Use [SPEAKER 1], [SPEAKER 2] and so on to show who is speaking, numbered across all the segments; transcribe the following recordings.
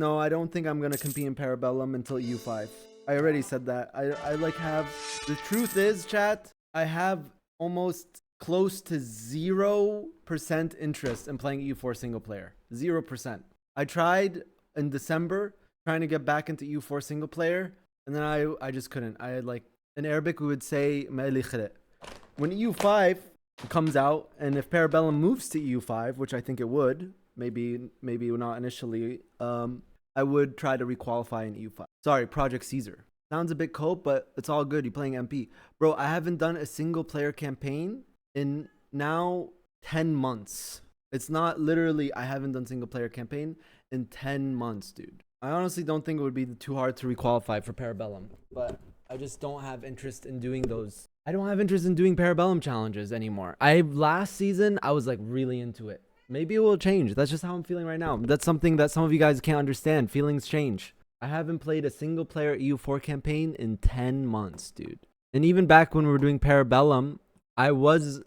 [SPEAKER 1] No, I don't think I'm gonna compete in Parabellum until EU5. I already said that. I like have... The truth is, chat, I have almost close to 0% interest in playing EU4 single player. 0%. I tried in December trying to get back into EU4 single player, and then I just couldn't. I had like... In Arabic, we would say... When EU5 comes out, and if Parabellum moves to EU5, which I think it would, maybe not initially, I would try to requalify in EU5. Sorry, Project Caesar. Sounds a bit cope, but it's all good. You're playing MP. Bro, I haven't done a single player campaign in now 10 months. It's not literally, I haven't done single player campaign in 10 months, dude. I honestly don't think it would be too hard to requalify for Parabellum, but I just don't have interest in doing those. I don't have interest in doing Parabellum challenges anymore. Last season, I was like really into it. Maybe it will change. That's just how I'm feeling right now. That's something that some of you guys can't understand. Feelings change. I haven't played a single player EU4 campaign in 10 months, dude. And even back when we were doing Parabellum, I was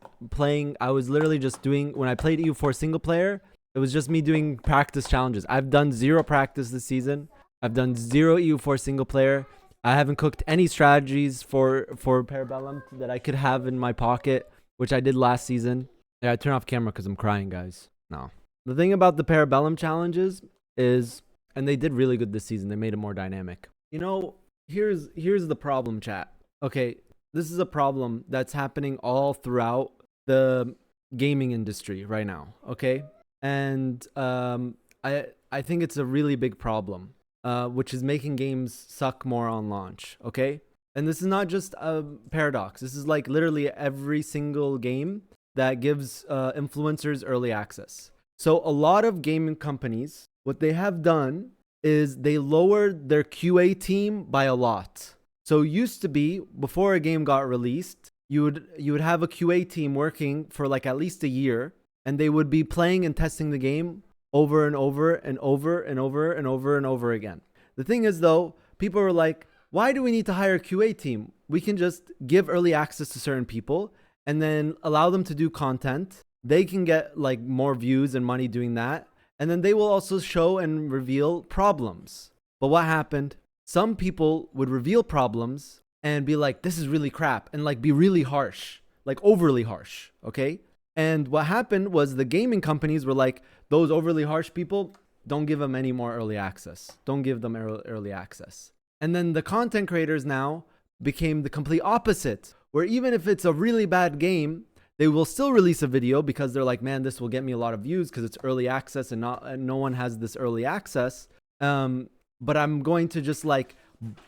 [SPEAKER 1] literally just doing, when I played EU4 single player, it was just me doing practice challenges. I've done 0 practice this season. I've done 0 EU4 single player. I haven't cooked any strategies for Parabellum that I could have in my pocket, which I did last season. Yeah, I turn off camera because I'm crying, guys. No. The thing about the Parabellum challenges is, and they did really good this season. They made it more dynamic. You know, here's the problem, chat. Okay, this is a problem that's happening all throughout the gaming industry right now. Okay, and I think it's a really big problem, which is making games suck more on launch. Okay, and this is not just a paradox. This is like literally every single game that gives influencers early access. So a lot of gaming companies, what they have done is they lowered their QA team by a lot. So it used to be, before a game got released, you would have a QA team working for like at least a year, and they would be playing and testing the game over and over and over and over and over and over again. The thing is though, people are like, why do we need to hire a QA team? We can just give early access to certain people and then allow them to do content. They can get like more views and money doing that. And then they will also show and reveal problems. But what happened? Some people would reveal problems and be like, this is really crap, and like be really harsh, like overly harsh. Okay. And what happened was the gaming companies were like, those overly harsh people, don't give them any more early access. Don't give them early access. And then the content creators now became the complete opposite, where even if it's a really bad game, they will still release a video because they're like, man, this will get me a lot of views because it's early access and no one has this early access. But I'm going to just like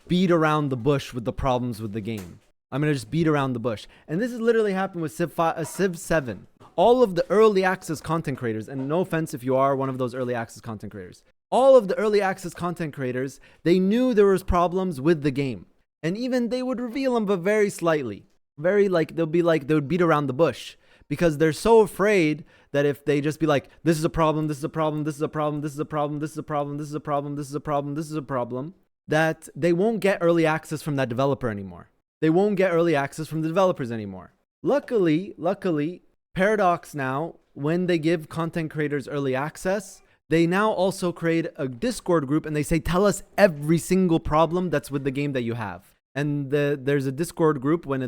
[SPEAKER 1] beat around the bush with the problems with the game. I'm going to just beat around the bush. And this has literally happened with Civ 7. All of the early access content creators, and no offense if you are one of those early access content creators, all of the early access content creators, they knew there was problems with the game. And even they would reveal them, but very slightly. Very like, they would beat around the bush because they're so afraid that if they just be like, this is a problem, this is a problem, this is a problem, this is a problem, this is a problem, this is a problem, this is a problem, this is a problem, that they won't get early access from that developer anymore. They won't get early access from the developers anymore. Luckily, Paradox now, when they give content creators early access, they now also create a Discord group and they say, tell us every single problem that's with the game that you have. And there's a Discord group when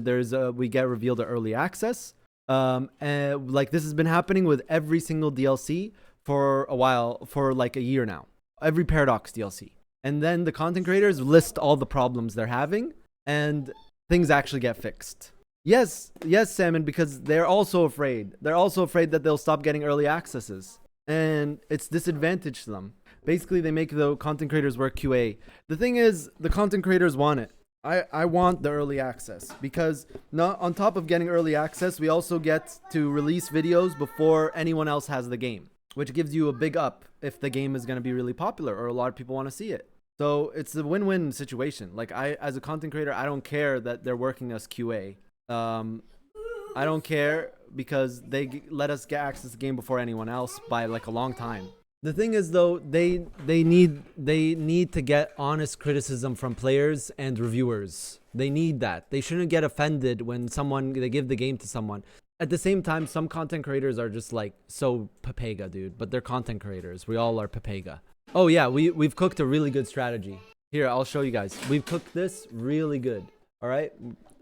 [SPEAKER 1] we get revealed early access. And like this has been happening with every single DLC for a while, for like a year now. Every Paradox DLC. And then the content creators list all the problems they're having and things actually get fixed. Yes, Salmon, because they're also afraid. They're also afraid that they'll stop getting early accesses. And it's disadvantage to them. Basically, they make the content creators work QA. The thing is, the content creators want it. I want the early access because not on top of getting early access, we also get to release videos before anyone else has the game, which gives you a big up if the game is going to be really popular or a lot of people want to see it. So it's a win-win situation. Like as a content creator, I don't care that they're working as QA. I don't care because they let us get access to the game before anyone else by like a long time. The thing is though, they need to get honest criticism from players and reviewers. They need that. They shouldn't get offended when they give the game to someone. At the same time, some content creators are just like so papega, dude, but they're content creators. We all are papega. Oh yeah, we've cooked a really good strategy. Here, I'll show you guys. We've cooked this really good. All right,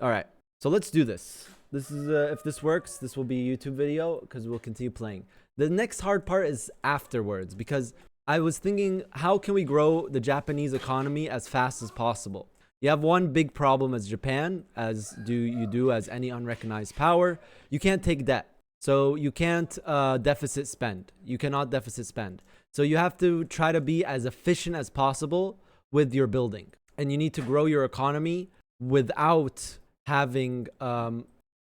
[SPEAKER 1] all right. So let's do this. This is if this works, this will be a YouTube video because we'll continue playing. The next hard part is afterwards because I was thinking, how can we grow the Japanese economy as fast as possible? You have one big problem as Japan, as do as any unrecognized power. You can't take debt, so you can't deficit spend. You cannot deficit spend. So you have to try to be as efficient as possible with your building, and you need to grow your economy without having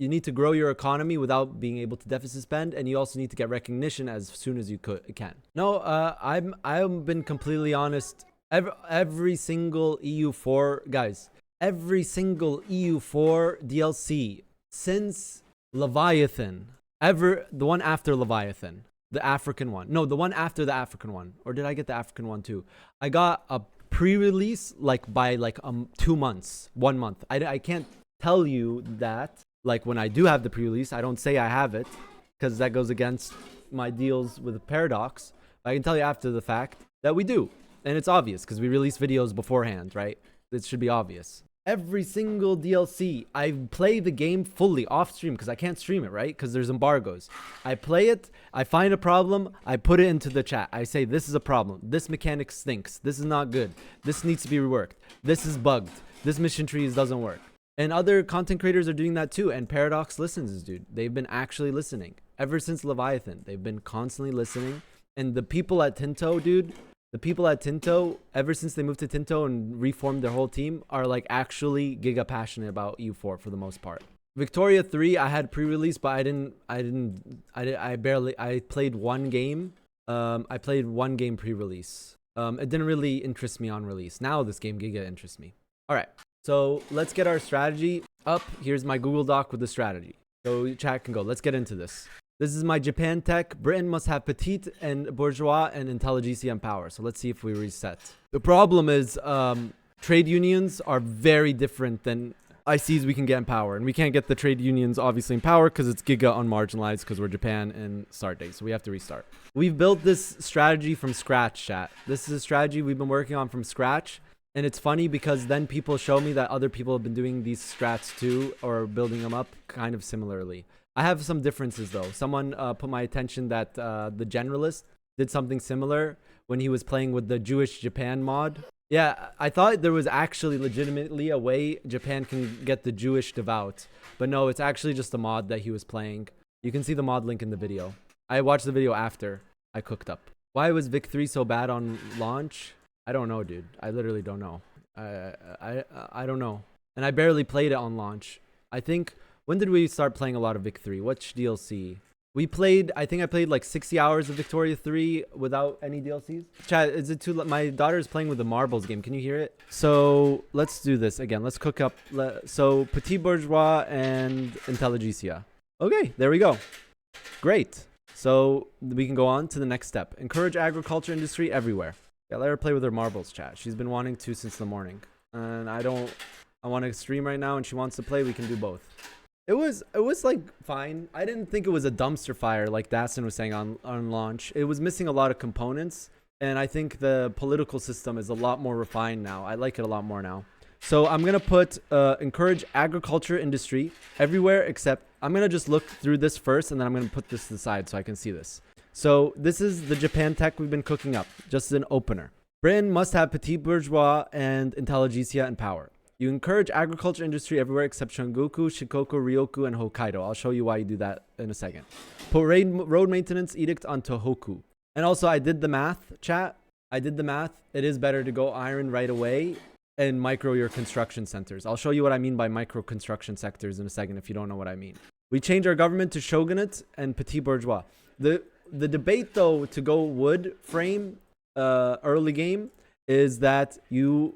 [SPEAKER 1] you need to grow your economy without being able to deficit spend, and you also need to get recognition as soon as you can. No, I've been completely honest. Every single EU4 guys, every single EU4 DLC since Leviathan, the one after Leviathan, the African one. No, the one after the African one. Or did I get the African one too? I got a pre-release like by like 2 months, 1 month. I can't tell you that. Like when I do have the pre-release, I don't say I have it because that goes against my deals with Paradox. But I can tell you after the fact that we do. And it's obvious because we release videos beforehand, right? It should be obvious. Every single DLC, I play the game fully off stream because I can't stream it, right? Because there's embargoes. I play it, I find a problem, I put it into the chat. I say, this is a problem. This mechanic stinks. This is not good. This needs to be reworked. This is bugged. This mission tree doesn't work. And other content creators are doing that too. And Paradox listens, dude. They've been actually listening. Ever since Leviathan, they've been constantly listening. And the people at Tinto, dude, the people at Tinto, ever since they moved to Tinto and reformed their whole team, are like actually giga passionate about EU4 for the most part. Victoria 3, I had pre-release, but I played one game. I played one game pre-release. It didn't really interest me on release. Now this game giga interests me. All right. So let's get our strategy up. Here's my Google Doc with the strategy. So chat can go. Let's get into this. This is my Japan tech. Britain must have petite and bourgeois and intelligentsia and power. So let's see if we reset. The problem is trade unions are very different than ICs we can get in power. And we can't get the trade unions obviously in power because it's giga unmarginalized because we're Japan and start date. So we have to restart. We've built this strategy from scratch, chat. This is a strategy we've been working on from scratch. And it's funny because then people show me that other people have been doing these strats too or building them up kind of similarly. I have some differences though. Someone put my attention that the Generalist did something similar when he was playing with the Jewish Japan mod. Yeah, I thought there was actually legitimately a way Japan can get the Jewish devout. But no, it's actually just a mod that he was playing. You can see the mod link in the video. I watched the video after I cooked up. Why was Vic 3 so bad on launch? I don't know, dude. I literally don't know. I don't know. And I barely played it on launch. I think, when did we start playing a lot of Vic 3? Which DLC? We played, I think I played like 60 hours of Victoria 3 without any DLCs. Chat, is it too, my daughter's playing with the marbles game. Can you hear it? So let's do this again. Let's cook up. So Petit Bourgeois and Intelligentsia. Okay, there we go. Great. So we can go on to the next step. Encourage agriculture industry everywhere. Yeah, let her play with her marbles, chat. She's been wanting to since the morning. And I want to stream right now and she wants to play. We can do both. It was like fine. I didn't think it was a dumpster fire like Dastin was saying on launch. It was missing a lot of components. And I think the political system is a lot more refined now. I like it a lot more now. So I'm going to put encourage agriculture industry everywhere except I'm going to just look through this first and then I'm going to put this to the side so I can see this. So this is the Japan tech we've been cooking up, just an opener. Britain must have petit bourgeois and intelligentsia and power. You encourage agriculture industry everywhere except Shungoku, Shikoku, Ryoku, and Hokkaido. I'll show you why you do that in a second. Put road maintenance edict on Tohoku. And also I did the math, chat. I did the math. It is better to go iron right away and micro your construction centers. I'll show you what I mean by micro construction sectors in a second if you don't know what I mean. We change our government to shogunate and petit bourgeois. The debate though to go wood frame early game is that you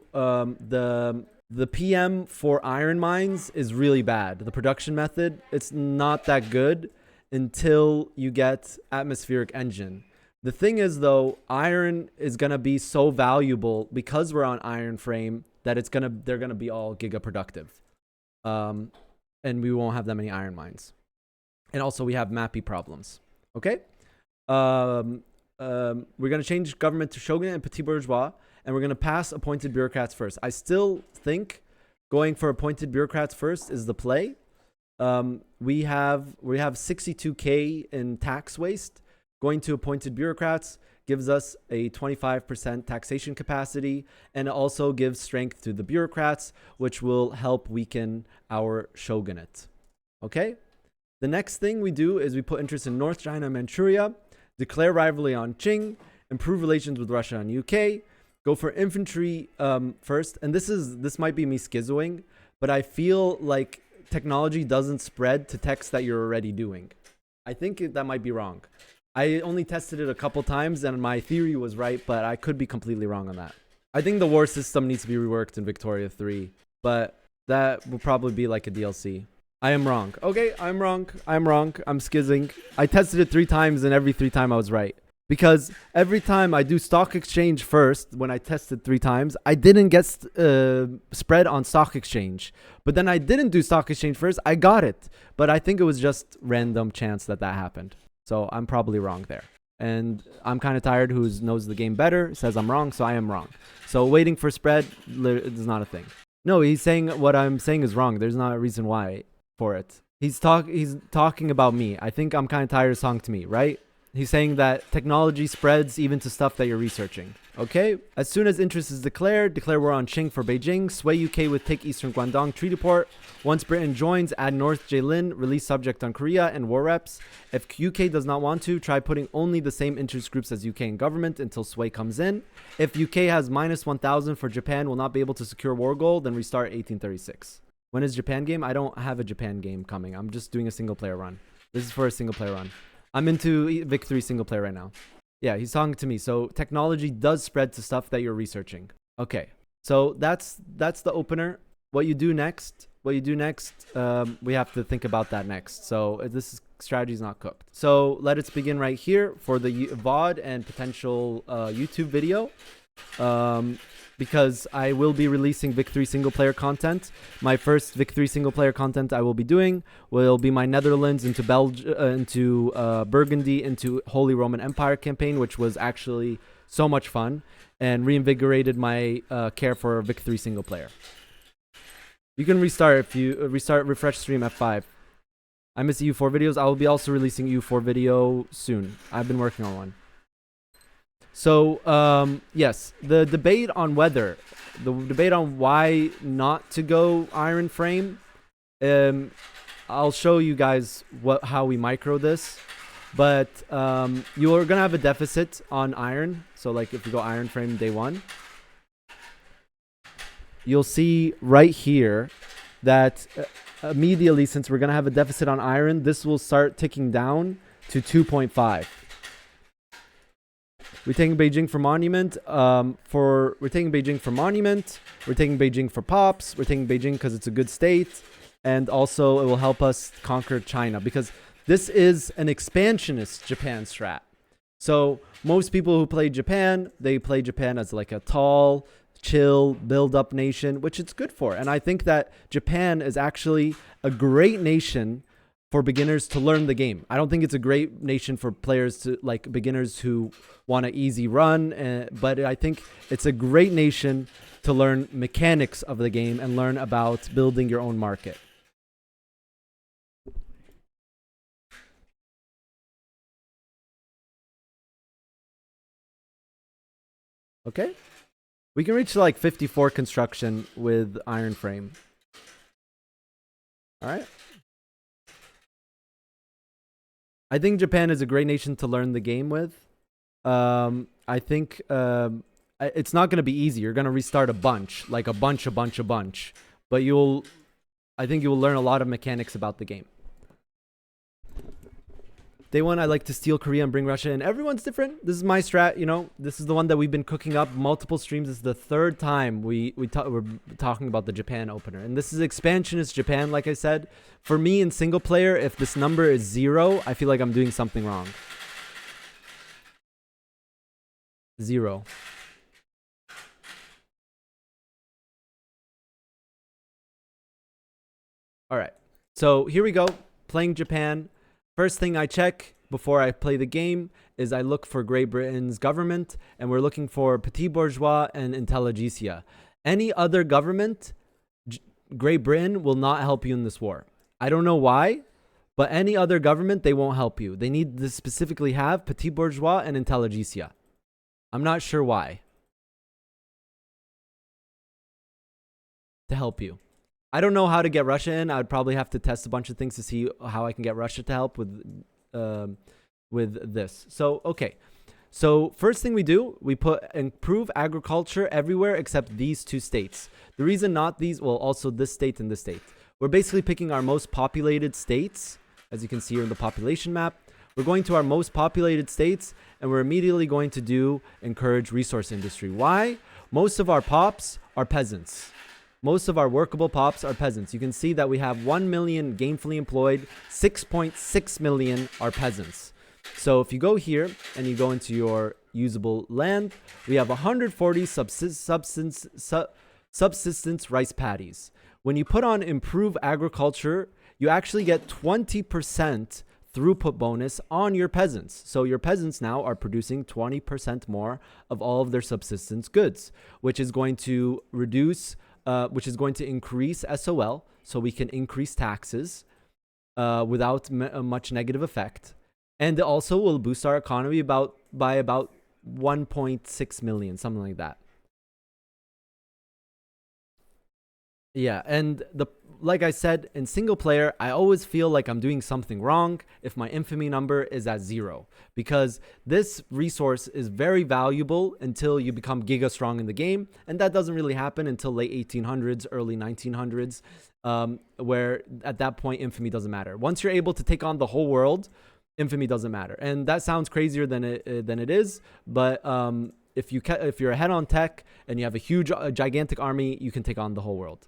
[SPEAKER 1] the PM for iron mines is really bad. The production method, it's not that good until you get atmospheric engine. The thing is though, iron is gonna be so valuable because we're on iron frame that they're gonna be all giga productive. And we won't have that many iron mines. And also we have mappy problems. Okay? we're gonna change government to shogunate and petit bourgeois, and we're gonna pass appointed bureaucrats first. I still think going for appointed bureaucrats first is the play. We have 62K in tax waste. Going to appointed bureaucrats gives us a 25% taxation capacity, and it also gives strength to the bureaucrats, which will help weaken our shogunate. Okay? The next thing we do is we put interest in North China and Manchuria, declare rivalry on Qing, improve relations with Russia and UK, go for infantry first. And this might be me schizoing, but I feel like technology doesn't spread to text that you're already doing. I think that might be wrong. I only tested it a couple times and my theory was right, but I could be completely wrong on that. I think the war system needs to be reworked in Victoria 3, but that will probably be like a DLC. I am wrong. Okay, I'm wrong. I'm skizzing. I tested it 3 times and every 3 times I was right. Because every time I do stock exchange first, when I tested 3 times, I didn't get spread on stock exchange. But then I didn't do stock exchange first, I got it. But I think it was just random chance that happened. So I'm probably wrong there. And I'm kind of tired who knows the game better, says I'm wrong, so I am wrong. So waiting for spread is not a thing. No, he's saying what I'm saying is wrong. There's not a reason why for it. He's talking about me. I think I'm kind of tired of talking to me, right? He's saying that technology spreads even to stuff that you're researching. Okay? As soon as interest is declare war on Qing for Beijing, sway UK with take Eastern Guangdong treaty port. Once Britain joins, add North Jilin, release subject on Korea and war reps. If UK does not want to, try putting only the same interest groups as UK and government until sway comes in. If UK has minus 1,000 for Japan will not be able to secure war goal, then restart 1836. When is Japan game? I don't have a Japan game coming. I'm just doing a single player run. This is for a single player run. I'm into Vic 3 single player right now. Yeah, he's talking to me. So technology does spread to stuff that you're researching. Okay, so that's the opener. What you do next? We have to think about that next. So this strategy is not cooked. So let us begin right here for the VOD and potential YouTube video. Because I will be releasing Vic 3 single player content. My first Vic 3 single player content I will be doing will be my Netherlands into Burgundy into Holy Roman Empire campaign, which was actually so much fun and reinvigorated my care for Vic 3 single player. You can restart if you refresh stream F5. I miss EU4 videos. I will be also releasing EU4 video soon. I've been working on one. So, yes, the debate on why not to go iron frame, I'll show you guys how we micro this, but you're going to have a deficit on iron. So, like, if you go iron frame day 1, you'll see right here that immediately, since we're going to have a deficit on iron, this will start ticking down to 2.5. We're taking Beijing for monument. We're taking Beijing for monument. We're taking Beijing for pops. We're taking Beijing because it's a good state, and also it will help us conquer China because this is an expansionist Japan strat. So most people who play Japan, they play Japan as like a tall, chill, build-up nation, which it's good for. And I think that Japan is actually a great nation for beginners to learn the game. I don't think it's a great nation for players to like beginners who want an easy run, but I think it's a great nation to learn mechanics of the game and learn about building your own market. Okay? We can reach like 54 construction with iron frame. All right? I think Japan is a great nation to learn the game with. I think it's not going to be easy. You're going to restart a bunch. But I think you will learn a lot of mechanics about the game. Day 1, I like to steal Korea and bring Russia in. Everyone's different. This is my strat, you know. This is the one that we've been cooking up multiple streams. This is the 3rd time we're talking about the Japan opener. And this is expansionist Japan, like I said. For me in single player, if this number is 0, I feel like I'm doing something wrong. 0. All right. So here we go. Playing Japan. First thing I check, before I play the game is I look for Great Britain's government, and we're looking for petit bourgeois and intelligentsia. Any other government, Great Britain will not help you in this war. I don't know why, but any other government, they won't help you. They need to specifically have petit bourgeois and intelligentsia. I'm not sure why. To help you. I don't know how to get Russia in. I would probably have to test a bunch of things to see how I can get Russia to help with this. So, okay. So first thing we do, we put improve agriculture everywhere except these two states. The reason not these, well, also this state and this state. We're basically picking our most populated states, as you can see here in the population map. We're going to our most populated states, and we're immediately going to do encourage resource industry. Why? Most of our pops are peasants. Most of our workable pops are peasants. You can see that we have 1 million gainfully employed, 6.6 million are peasants. So if you go here and you go into your usable land, we have 140 subsistence rice paddies. When you put on improve agriculture, you actually get 20% throughput bonus on your peasants. So your peasants now are producing 20% more of all of their subsistence goods, which is going to increase SOL, so we can increase taxes without much negative effect. And it also will boost our economy by about 1.6 million, something like that. Yeah, and like I said, in single player, I always feel like I'm doing something wrong if my infamy number is at 0, because this resource is very valuable until you become giga strong in the game, and that doesn't really happen until late 1800s, early 1900s, where at that point infamy doesn't matter. Once you're able to take on the whole world, infamy doesn't matter, and that sounds crazier than it is, but if you're ahead on tech and you have a gigantic army, you can take on the whole world.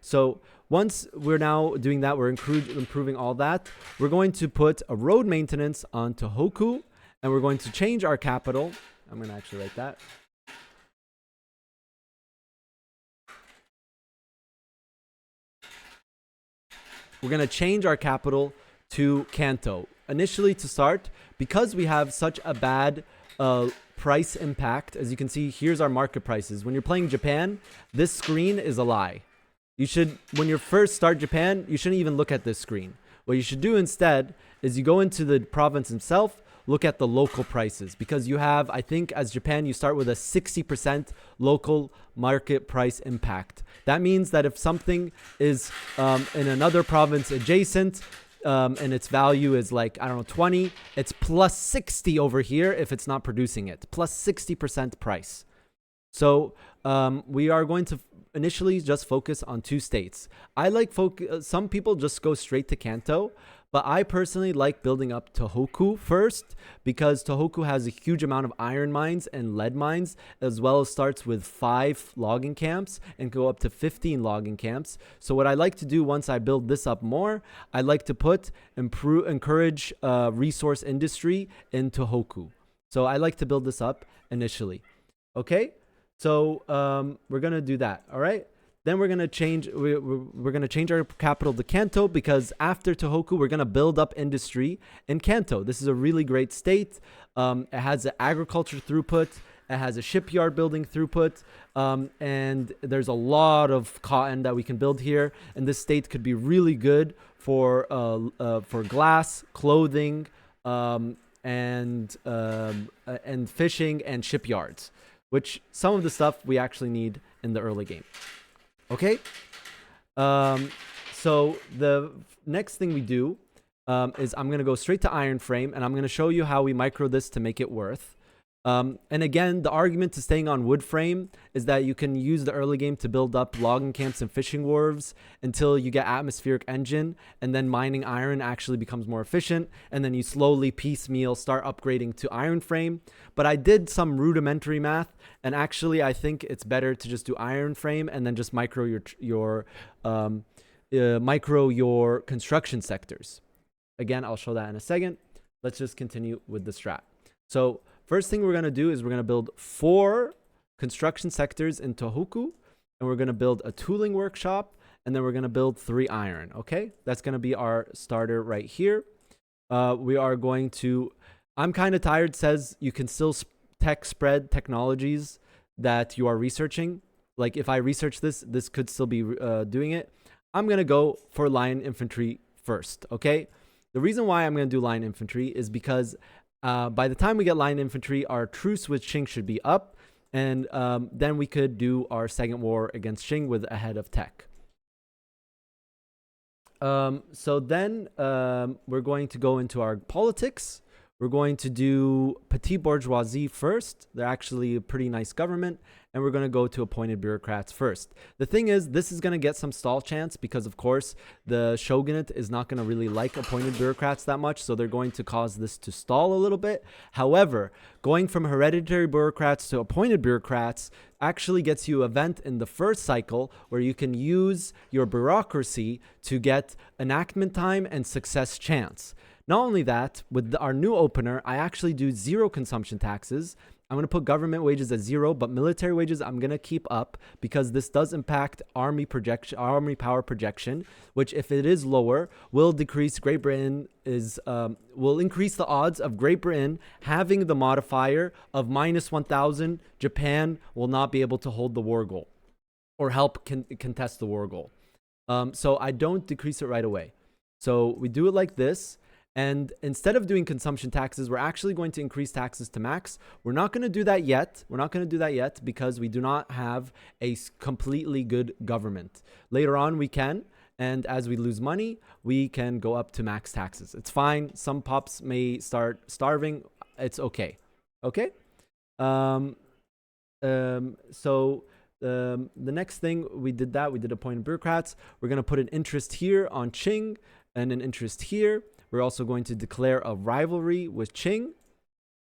[SPEAKER 1] So once we're now doing that, we're improving all that. We're going to put a road maintenance on Tohoku, and we're going to change our capital. I'm going to actually write that. We're going to change our capital to Kanto. Initially, to start, because we have such a bad price impact, as you can see, here's our market prices. When you're playing Japan, this screen is a lie. You should, when you first start Japan, you shouldn't even look at this screen. What you should do instead is you go into the province itself, look at the local prices, because you have, I think as Japan, you start with a 60% local market price impact. That means that if something is in another province adjacent, and its value is like, I don't know, 20, it's plus 60 over here if it's not producing it, plus 60% price. So we are going to initially just focus on two states. I like some people just go straight to Kanto, but I personally like building up Tohoku first, because Tohoku has a huge amount of iron mines and lead mines, as well as starts with 5 logging camps and go up to 15 logging camps. So what I like to do once I build this up more, I like to encourage resource industry in Tohoku. So I like to build this up initially. Okay, so we're gonna do that. All right. Then we're gonna change. We're gonna change our capital to Kanto, because after Tohoku, we're gonna build up industry in Kanto. This is a really great state. It has an agriculture throughput. It has a shipyard building throughput, and there's a lot of cotton that we can build here. And this state could be really good for glass, clothing, and fishing and shipyards, which some of the stuff we actually need in the early game. Okay, so the next thing we do is I'm going to go straight to iron frame, and I'm going to show you how we micro this to make it worth. And again, the argument to staying on wood frame is that you can use the early game to build up logging camps and fishing wharves until you get atmospheric engine, and then mining iron actually becomes more efficient, and then you slowly piecemeal start upgrading to iron frame. But I did some rudimentary math, and actually I think it's better to just do iron frame and then just micro your construction sectors. Again, I'll show that in a second. Let's just continue with the strat. So first thing we're going to do is we're going to build 4 construction sectors in Tohoku, and we're going to build a tooling workshop, and then we're going to build 3 iron. Okay, that's going to be our starter right here. we are going to, I'm kind of tired says you can still tech spread technologies that you are researching. Like if I research this, this could still be doing it. I'm going to go for line infantry first, okay? The reason why I'm going to do line infantry is because by the time we get line infantry, our truce with Qing should be up, and then we could do our second war against Qing with a head of tech. So then we're going to go into our politics. We're going to do petit bourgeoisie first. They're actually a pretty nice government. And we're going to go to appointed bureaucrats first. The thing is, this is going to get some stall chance because, of course, the shogunate is not going to really like appointed bureaucrats that much. So they're going to cause this to stall a little bit. However, going from hereditary bureaucrats to appointed bureaucrats actually gets you an event in the first cycle where you can use your bureaucracy to get enactment time and success chance. Not only that, with our new opener, I actually do 0 consumption taxes. I'm going to put government wages at 0, but military wages I'm going to keep up because this does impact army power projection, which if it is lower, will decrease Great Britain will increase the odds of Great Britain having the modifier of -1,000. Japan will not be able to hold the war goal or help contest the war goal. So I don't decrease it right away. So we do it like this. And instead of doing consumption taxes, we're actually going to increase taxes to max. We're not going to do that yet. We're not going to do that yet because we do not have a completely good government. Later on, we can. And as we lose money, we can go up to max taxes. It's fine. Some pups may start starving. It's okay. Okay? So the next thing, we did that. We did appointed bureaucrats. We're going to put an interest here on Qing and an interest here. We're also going to declare a rivalry with Qing.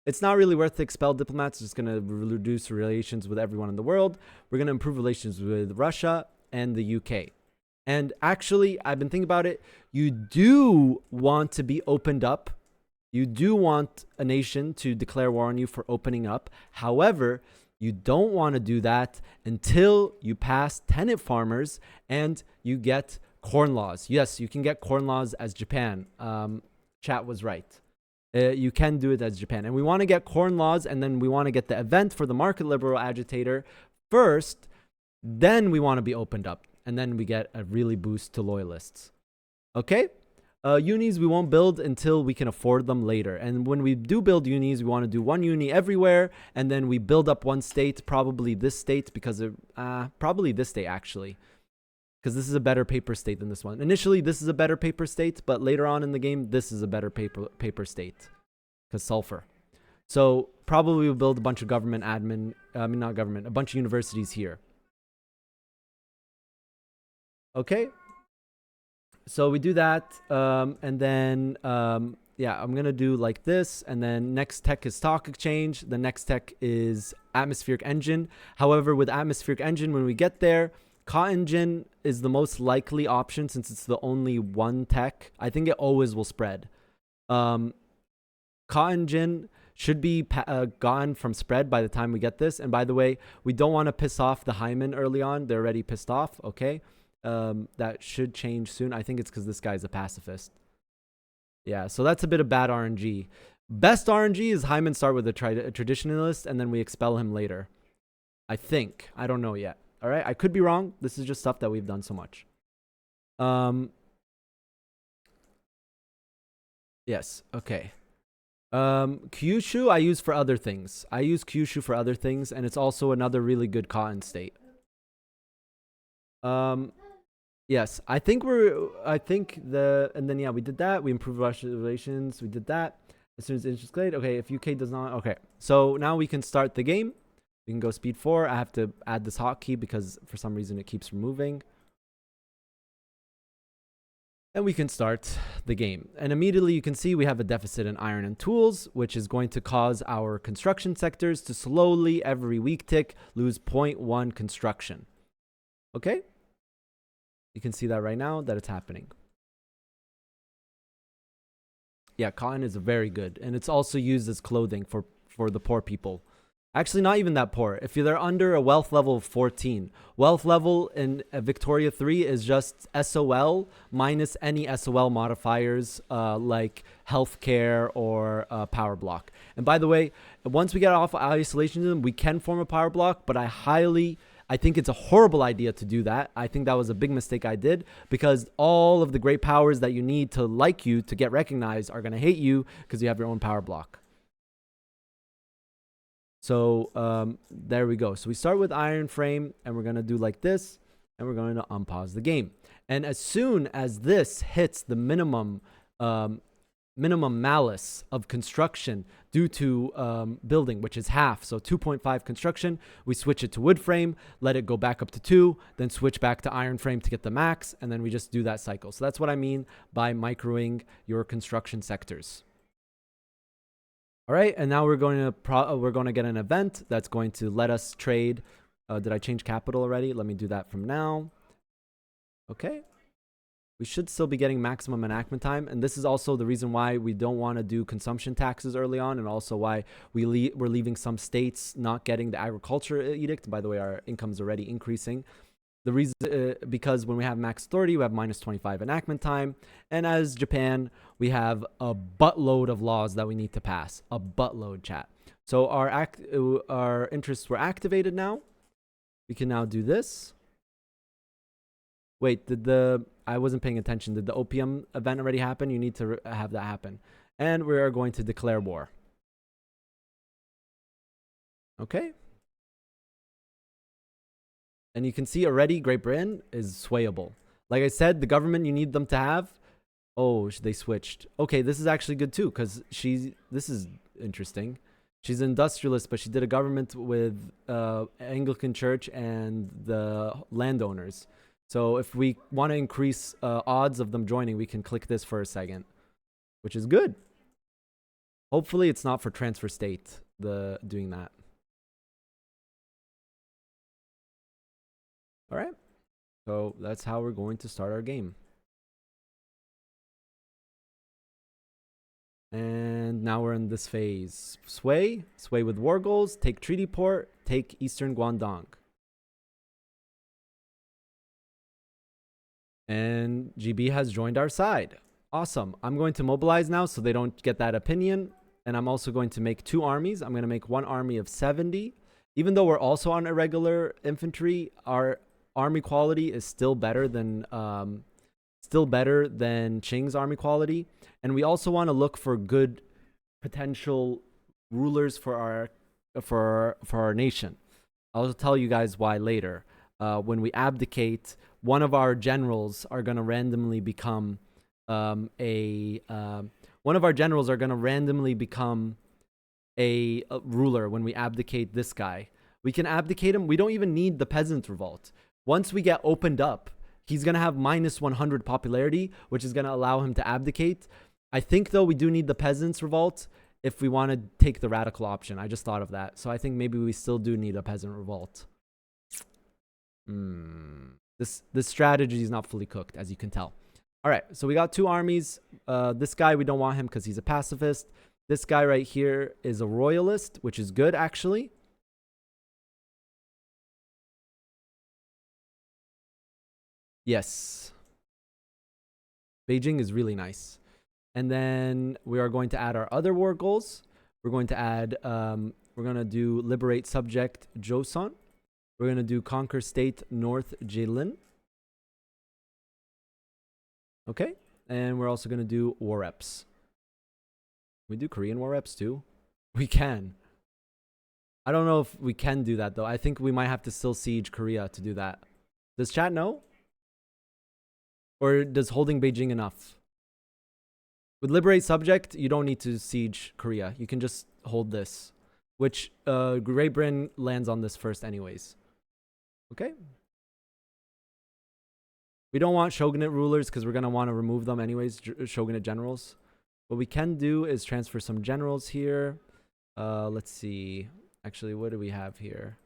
[SPEAKER 1] It's not really worth to expel diplomats. It's just going to reduce relations with everyone in the world. We're going to improve relations with Russia and the UK. And actually, I've been thinking about it. You do want to be opened up. You do want a nation to declare war on you for opening up. However, you don't want to do that until you pass tenant farmers and you get corn laws. Yes, you can get corn laws as Japan. Chat was right. You can do it as Japan. And we want to get corn laws, and then we want to get the event for the market liberal agitator first. Then we want to be opened up. And then we get a really boost to loyalists. Okay? Unis we won't build until we can afford them later. And when we do build unis, we want to do one uni everywhere. And then we build up one state, probably this state, because of, probably this state actually. Because this is a better paper state than this one. Initially, this is a better paper state, but later on in the game, this is a better paper state. Because sulfur. So probably we'll build a bunch of a bunch of universities here. Okay. So we do that, and then, yeah, I'm going to do like this, and then next tech is stock exchange. The next tech is atmospheric engine. However, with atmospheric engine, when we get there, cotton gin is the most likely option since it's the only one tech. I think it always will spread. Cotton gin should be gone from spread by the time we get this. And by the way, we don't want to piss off the Hyman early on. They're already pissed off, okay? That should change soon. I think it's because this guy's a pacifist. Yeah, so that's a bit of bad RNG. Best RNG is Hyman start with a traditionalist and then we expel him later. I think. I don't know yet. All right, I could be wrong. This is just stuff that we've done so much. Yes, okay. Kyushu I use for other things. I use Kyushu for other things, and it's also another really good cotton state. Yes, and then yeah, we did that. We improved Russian relations. We did that. As soon as interest great. Okay, if UK does not, okay. So now we can start the game. We can go speed 4. I have to add this hotkey because for some reason it keeps removing. And we can start the game. And immediately you can see we have a deficit in iron and tools, which is going to cause our construction sectors to slowly, every week tick, lose 0.1 construction. Okay? You can see that right now that it's happening. Yeah, cotton is very good. And it's also used as clothing for the poor people. Actually, not even that poor. If they're under a wealth level of 14, wealth level in Victoria 3 is just SOL minus any SOL modifiers like healthcare or power block. And by the way, once we get off isolationism, we can form a power block, but I think it's a horrible idea to do that. I think that was a big mistake I did, because all of the great powers that you need to like you to get recognized are going to hate you because you have your own power block. So there we go. So we start with Iron Frame, and we're going to do like this, and we're going to unpause the game. And as soon as this hits the minimum malice of construction due to building, which is half, so 2.5 construction, we switch it to wood frame, let it go back up to 2, then switch back to iron frame to get the max, and then we just do that cycle. So that's what I mean by microing your construction sectors. All right, and now we're going to get an event that's going to let us trade. Did I change capital already? Let me do that from now. Okay. We should still be getting maximum enactment time, and this is also the reason why we don't want to do consumption taxes early on, and also why we're leaving some states not getting the agriculture edict. By the way, our income is already increasing. The reason, because when we have max authority, we have minus 25 enactment time. And as Japan, we have a buttload of laws that we need to pass. A buttload, chat. So our interests were activated now. We can now do this. Wait, I wasn't paying attention. Did the opium event already happen? You need to have that happen. And we are going to declare war. Okay. And you can see already Great Britain is swayable. Like I said, the government you need them to have. Oh, they switched. Okay, this is actually good too, because this is interesting. She's an industrialist, but she did a government with Anglican Church and the landowners. So if we want to increase odds of them joining, we can click this for a second, which is good. Hopefully it's not for transfer state, doing that. All right, so that's how we're going to start our game. And now we're in this phase. Sway with war goals, take treaty port, take Eastern Guangdong. And GB has joined our side. Awesome. I'm going to mobilize now so they don't get that opinion. And I'm also going to make 2 armies. I'm going to make 1 army of 70. Even though we're also on irregular infantry, our army quality is still better than Qing's army quality. And we also want to look for good potential rulers for our nation. I'll tell you guys why later. When we abdicate, one of our generals are going to randomly become a ruler when we abdicate this guy. We can abdicate him. We don't even need the peasant revolt. Once we get opened up, he's going to have minus 100 popularity, which is going to allow him to abdicate. I think, though, we do need the peasants revolt if we want to take the radical option. I just thought of that. So I think maybe we still do need a peasant revolt. This strategy is not fully cooked, as you can tell. All right, so we got 2 armies. This guy, we don't want him because he's a pacifist. This guy right here is a royalist, which is good, actually. Yes. Beijing is really nice. And then we are going to add our other war goals. We're going to add, we're going to do liberate subject Joseon. We're going to do conquer state North Jilin. Okay. And we're also going to do war reps. We do Korean war reps too. We can. I don't know if we can do that though. I think we might have to still siege Korea to do that. Does chat know? Or does holding Beijing enough? With liberate subject, you don't need to siege Korea. You can just hold this, which Great Britain lands on this first anyways. Okay. We don't want shogunate rulers because we're going to want to remove them anyways, shogunate generals. What we can do is transfer some generals here. Let's see. Actually, what do we have here?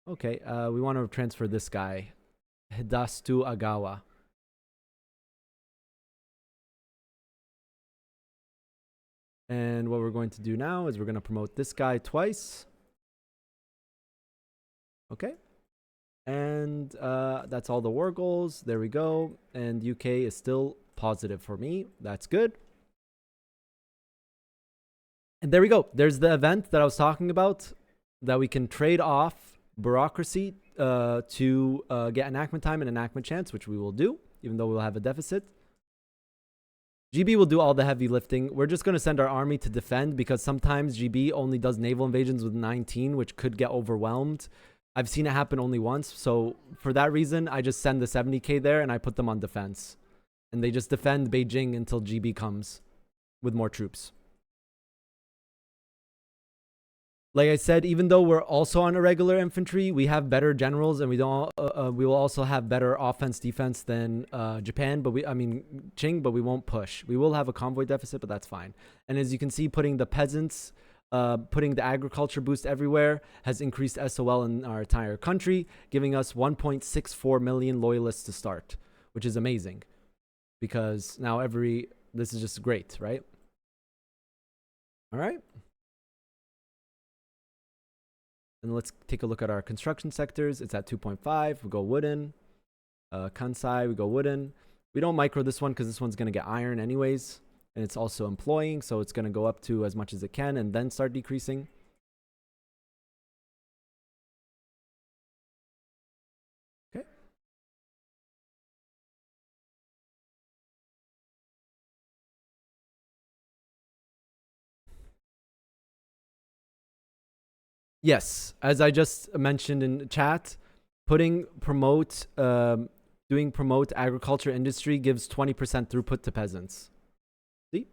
[SPEAKER 1] Okay, we want to transfer this guy, Hidastu Agawa. And what we're going to do now is we're going to promote this guy twice. Okay. And that's all the war goals. There we go. And UK is still positive for me. That's good. And there we go. There's the event that I was talking about, that we can trade off bureaucracy to get enactment time and enactment chance, which we will do, even though we'll have a deficit. GB will do all the heavy lifting. We're just going to send our army to defend, because sometimes GB only does naval invasions with 19, which could get overwhelmed. I've seen it happen only once. So for that reason, I just send the 70k there and I put them on defense. And they just defend Beijing until GB comes with more troops. Like I said, even though we're also on irregular infantry, we have better generals, and we will also have better offense defense than Japan. But Qing, but we won't push. We will have a convoy deficit, but that's fine. And as you can see, putting the peasants, putting the agriculture boost everywhere has increased SOL in our entire country, giving us 1.64 million loyalists to start, which is amazing, because now this is just great, right? All right. And let's take a look at our construction sectors. It's at 2.5. We go wooden. Kansai, we go wooden. We don't micro this one because this one's going to get iron anyways. And it's also employing, so it's going to go up to as much as it can and then start decreasing. Okay. Yes, as I just mentioned in chat, doing promote agriculture industry gives 20% throughput to peasants. See?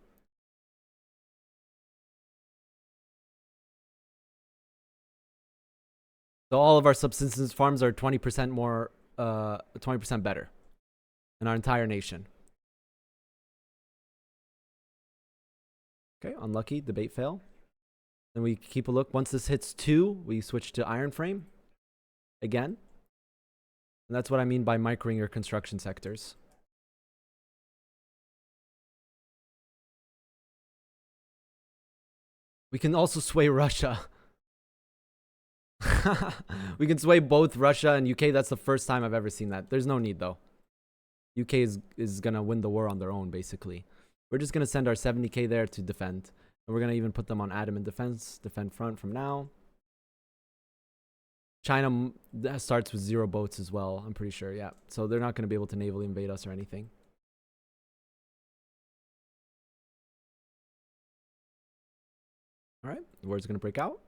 [SPEAKER 1] So all of our subsistence farms are 20% more, 20% better in our entire nation. Okay, unlucky, debate fail. Then we keep a look. Once this hits 2, we switch to iron frame again. And that's what I mean by microing your construction sectors. We can also sway Russia. We can sway both Russia and UK. That's the first time I've ever seen that. There's no need, though. UK is going to win the war on their own, basically. We're just going to send our 70k there to defend. And we're going to even put them on adamant defense, defend front from now. China starts with 0 boats as well, I'm pretty sure, yeah. So they're not going to be able to navally invade us or anything. All right, the war's going to break out.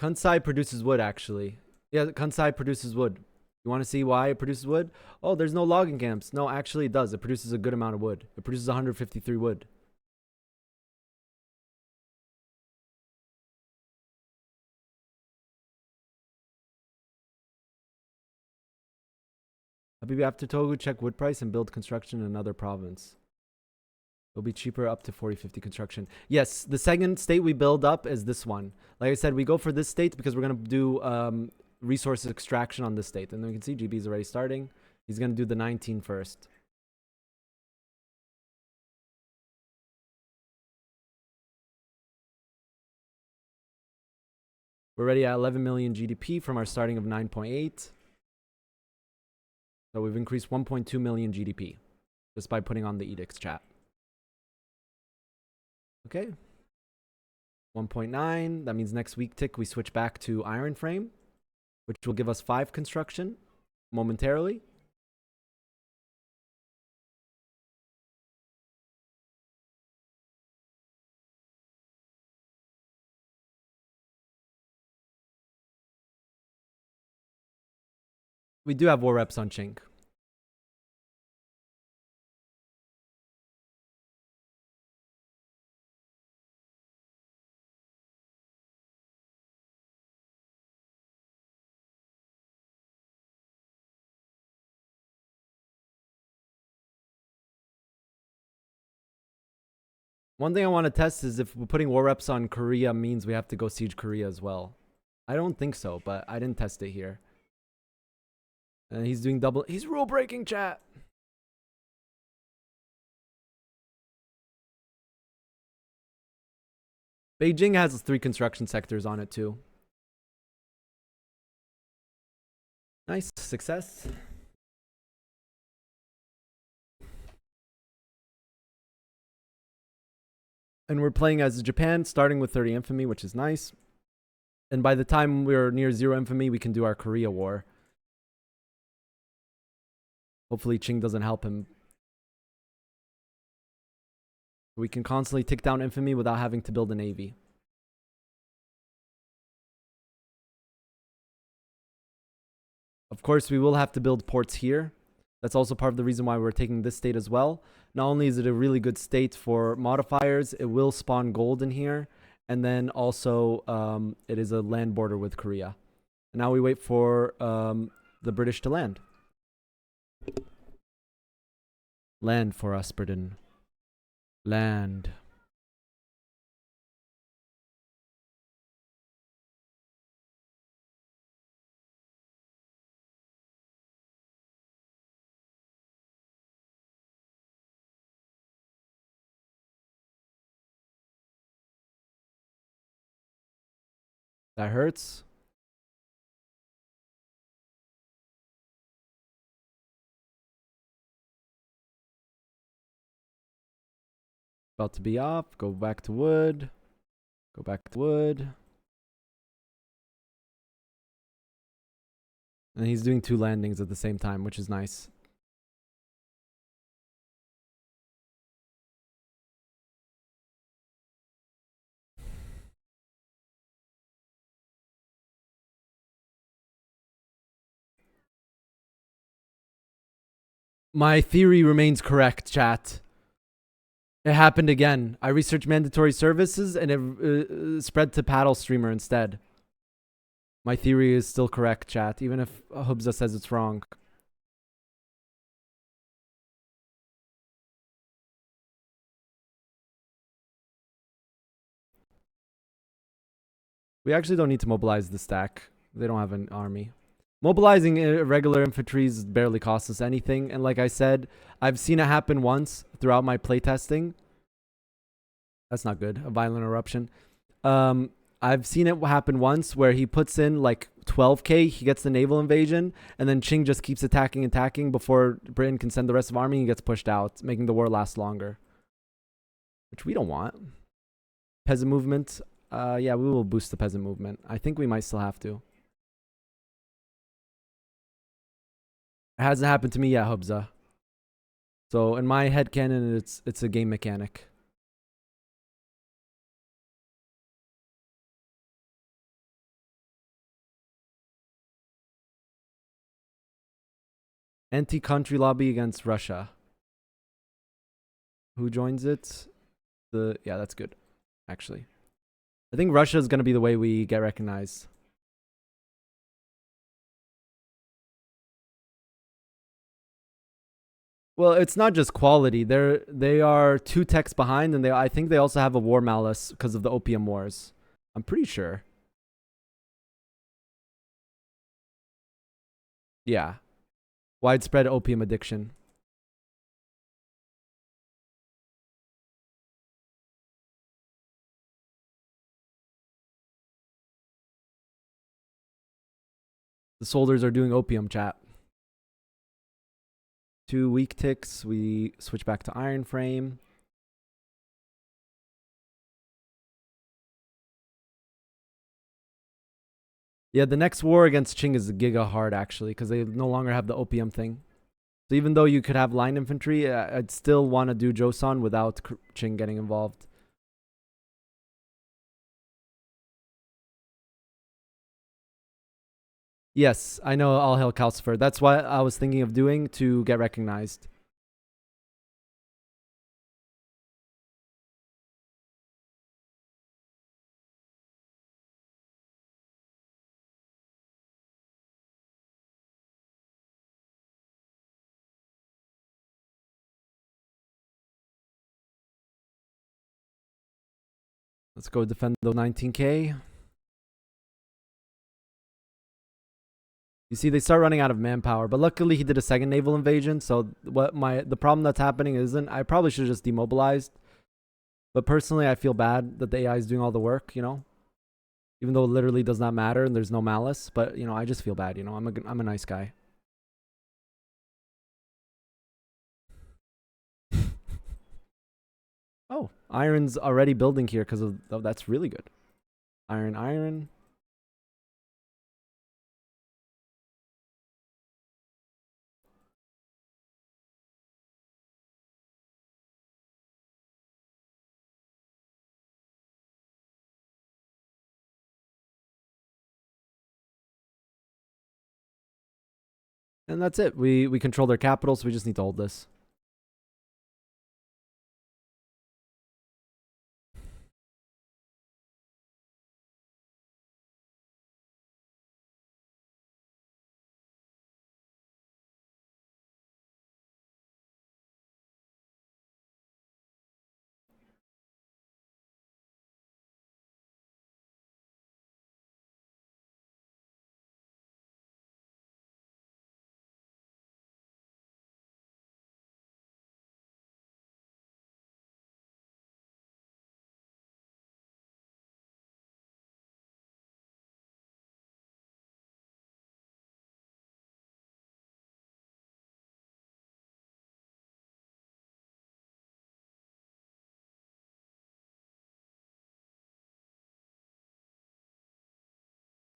[SPEAKER 1] Kansai produces wood, actually. Yeah, Kansai produces wood. You want to see why it produces wood? Oh, there's no logging camps. No, actually it does. It produces a good amount of wood. It produces 153 wood. Habibi, after Togu, check wood price and build construction in another province. It'll be cheaper up to 40-50 construction. Yes, the second state we build up is this one. Like I said, we go for this state because we're going to do resource extraction on this state. And then we can see GB's already starting. He's going to do the 19 first. We're already at 11 million GDP from our starting of 9.8. So we've increased 1.2 million GDP just by putting on the edicts, chat. Okay. 1.9. That means next week tick we switch back to iron frame, which will give us 5 construction momentarily. We do have war reps on Chink. One thing I want to test is if we're putting war reps on Korea means we have to go siege Korea as well. I don't think so, but I didn't test it here. And he's doing double. He's rule breaking, chat. Beijing has 3 construction sectors on it too. Nice. Success. And we're playing as Japan, starting with 30 infamy, which is nice. And by the time we're near 0 infamy, we can do our Korea War. Hopefully Qing doesn't help him. We can constantly tick down infamy without having to build a navy. Of course, we will have to build ports here. That's also part of the reason why we're taking this state as well. Not only is it a really good state for modifiers, it will spawn gold in here. And then also, it is a land border with Korea. And now we wait for the British to land. Land for us, Britain. Land. That hurts. About to be off. Go back to wood. Go back to wood. And he's doing 2 landings at the same time, which is nice. My theory remains correct, chat. It happened again. I researched mandatory services and it spread to paddle streamer instead. My theory is still correct, chat, even if Hubza says it's wrong. We actually don't need to mobilize the stack. They don't have an army. Mobilizing irregular infantry barely costs us anything. And like I said, I've seen it happen once throughout my playtesting. That's not good. A violent eruption. I've seen it happen once where he puts in like 12k, he gets the naval invasion, and then Qing just keeps attacking before Britain can send the rest of the army and gets pushed out, making the war last longer. Which we don't want. Peasant movement. Yeah, we will boost the peasant movement. I think we might still have to. It hasn't happened to me yet, Hubza. So in my headcanon, it's a game mechanic. Anti-country lobby against Russia. Who joins it? Yeah, that's good, actually. I think Russia is going to be the way we get recognized. Well, it's not just quality. They are 2 techs behind, and I think they also have a war malice because of the opium wars. I'm pretty sure. Yeah. Widespread opium addiction. The soldiers are doing opium, chat. 2 weak ticks. We switch back to iron frame. Yeah, the next war against Qing is giga hard, actually, because they no longer have the opium thing. So even though you could have line infantry, I'd still want to do Joseon without Qing getting involved. Yes, I know All Hail Calcifer. That's what I was thinking of doing to get recognized. Let's go defend those 19k. You see, they start running out of manpower, but luckily he did a second naval invasion. So the problem that's happening isn't. I probably should have just demobilized, But personally, I feel bad that the AI is doing all the work, you know? Even though it literally does not matter and there's no malice. But, you know, I just feel bad, you know? I'm a nice guy. Oh, iron's already building here because of... Oh, that's really good. Iron. And that's it. We control their capital, so we just need to hold this.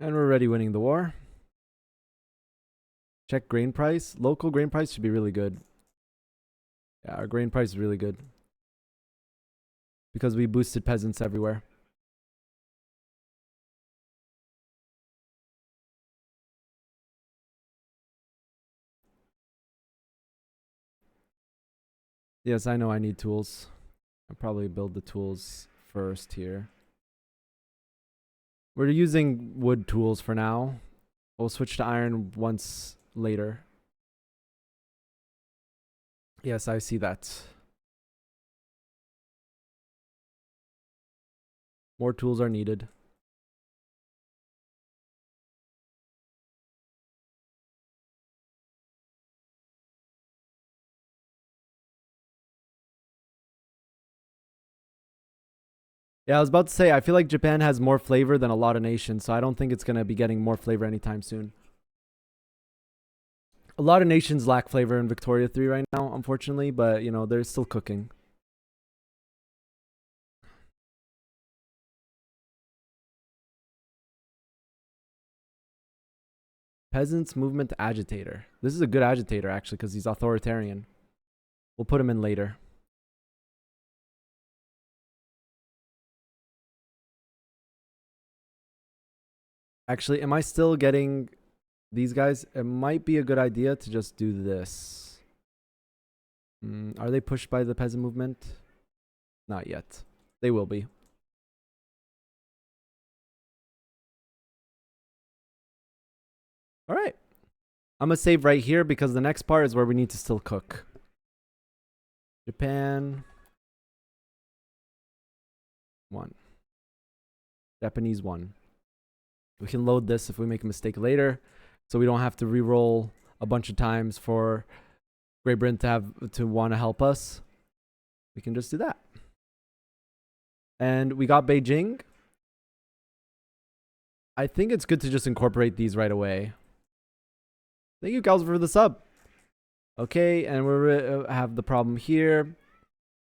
[SPEAKER 1] And we're already winning the war. Check grain price. Local grain price should be really good. Yeah, our grain price is really good. Because we boosted peasants everywhere. Yes, I know I need tools. I'll probably build the tools first here. We're using wood tools for now. We'll switch to iron once later. Yes, I see that. More tools are needed. Yeah, I was about to say, I feel like Japan has more flavor than a lot of nations, so I don't think it's going to be getting more flavor anytime soon. A lot of nations lack flavor in Victoria 3 right now, unfortunately, but, you know, they're still cooking. Peasants Movement Agitator. This is a good agitator, actually, because he's authoritarian. We'll put him in later. Actually, am I still getting these guys? It might be a good idea to just do this. Are they pushed by the peasant movement? Not yet. They will be. All right. I'm going to save right here because the next part is where we need to still cook. Japan. 1. Japanese 1. We can load this if we make a mistake later, so we don't have to re-roll a bunch of times for Great Britain to want to help us. We can just do that. And we got Beijing. I think it's good to just incorporate these right away. Thank you, Gals, for the sub. Okay, and we have the problem here.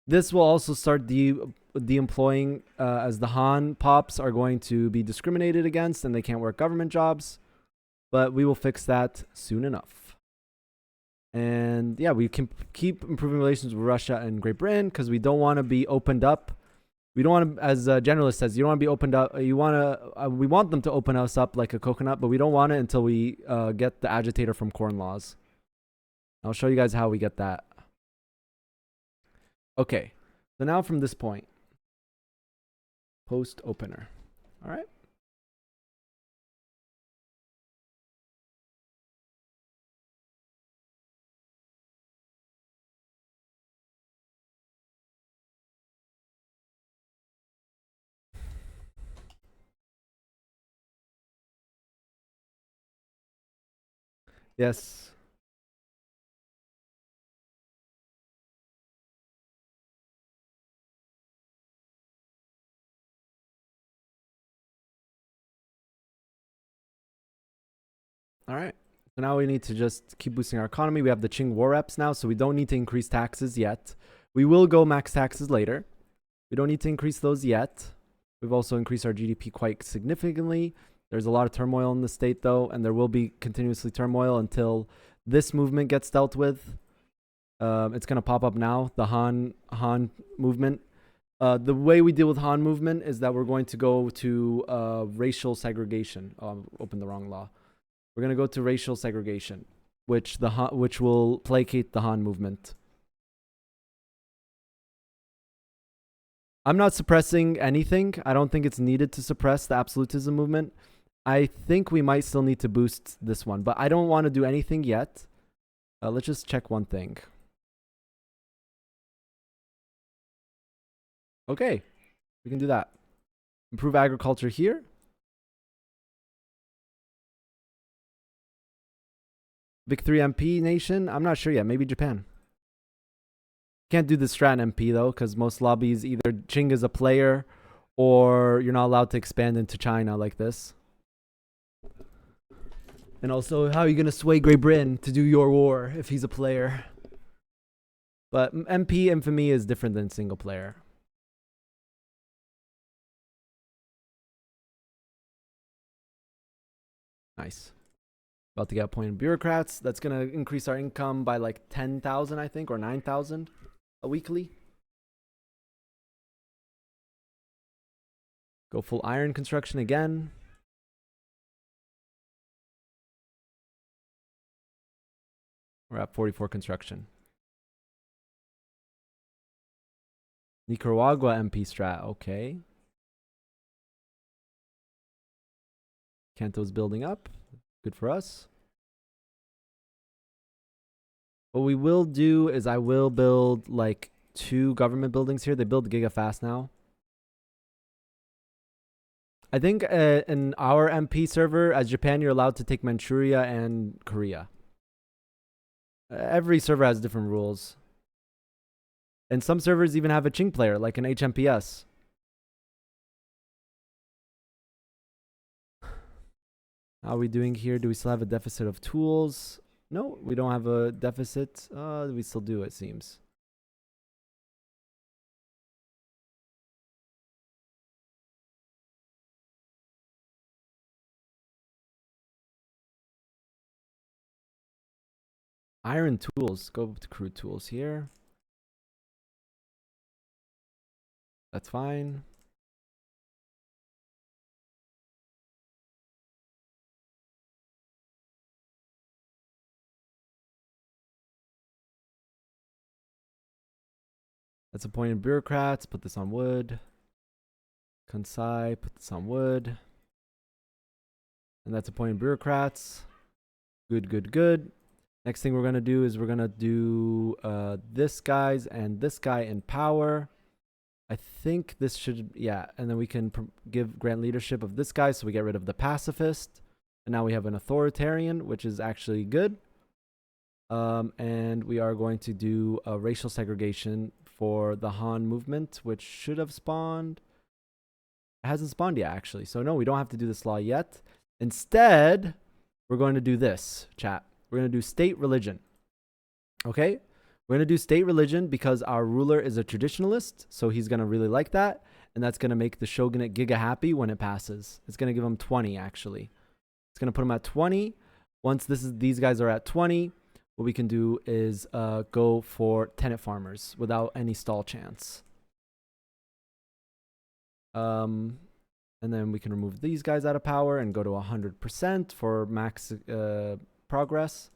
[SPEAKER 1] This will also start de-employing as the Han pops are going to be discriminated against and they can't work government jobs. But we will fix that soon enough. And yeah, we can keep improving relations with Russia and Great Britain because we don't want to be opened up. We don't want to, as a generalist says, you don't want to be opened up. You want to, we want them to open us up like a coconut, but we don't want it until we get the agitator from Corn Laws. I'll show you guys how we get that. Okay, so now from this point, post opener. All right. Yes. All right. So now we need to just keep boosting our economy. We have the Qing war reps now, so we don't need to increase taxes yet. We will go max taxes later. We don't need to increase those yet. We've also increased our GDP quite significantly. There's a lot of turmoil in the state, though, and there will be continuously turmoil until this movement gets dealt with. It's going to pop up now, the Han movement. The way we deal with Han movement is that we're going to go to racial segregation. Oh, I opened the wrong law. We're going to go to racial segregation, which will placate the Han movement. I'm not suppressing anything. I don't think it's needed to suppress the absolutism movement. I think we might still need to boost this one, but I don't want to do anything yet. Let's just check one thing. Okay, we can do that. Improve agriculture here. Big 3 MP nation? I'm not sure yet. Maybe Japan. Can't do the strat MP though, because most lobbies either Qing is a player or you're not allowed to expand into China like this. And also, how are you going to sway Great Britain to do your war if he's a player? But MP infamy is different than single player. Nice. About to get appointed bureaucrats. That's going to increase our income by like 10,000, I think, or 9,000 a weekly. Go full iron construction again. We're at 44 construction. Nicaragua MP strat. Okay. Canto's building up. Good for us. What we will do is I will build like 2 government buildings here. They build giga fast now. I think in our MP server, as Japan, you're allowed to take Manchuria and Korea. Every server has different rules. And some servers even have a Qing player, like an HMPS. How are we doing here? Do we still have a deficit of tools? No, we don't have a deficit. We still do, it seems. Iron tools. Go to crude tools here. That's fine. That's appointed bureaucrats. Put this on wood. Kansai. Put this on wood. And that's appointed bureaucrats. Good, good, good. Next thing we're going to do is we're going to do this guys and this guy in power. I think this should, yeah. And then we can grant leadership of this guy. So we get rid of the pacifist. And now we have an authoritarian, which is actually good. And we are going to do a racial segregation for the Han movement, which should have spawned. It hasn't spawned yet, actually. So no, we don't have to do this law yet. Instead, we're going to do this, chat. We're going to do state religion. Okay? We're going to do state religion because our ruler is a traditionalist. So he's going to really like that. And that's going to make the Shogunate giga happy when it passes. It's going to give him 20, actually. It's going to put him at 20. Once these guys are at 20, what we can do is go for tenant farmers without any stall chance. And then we can remove these guys out of power and go to 100% for max progress.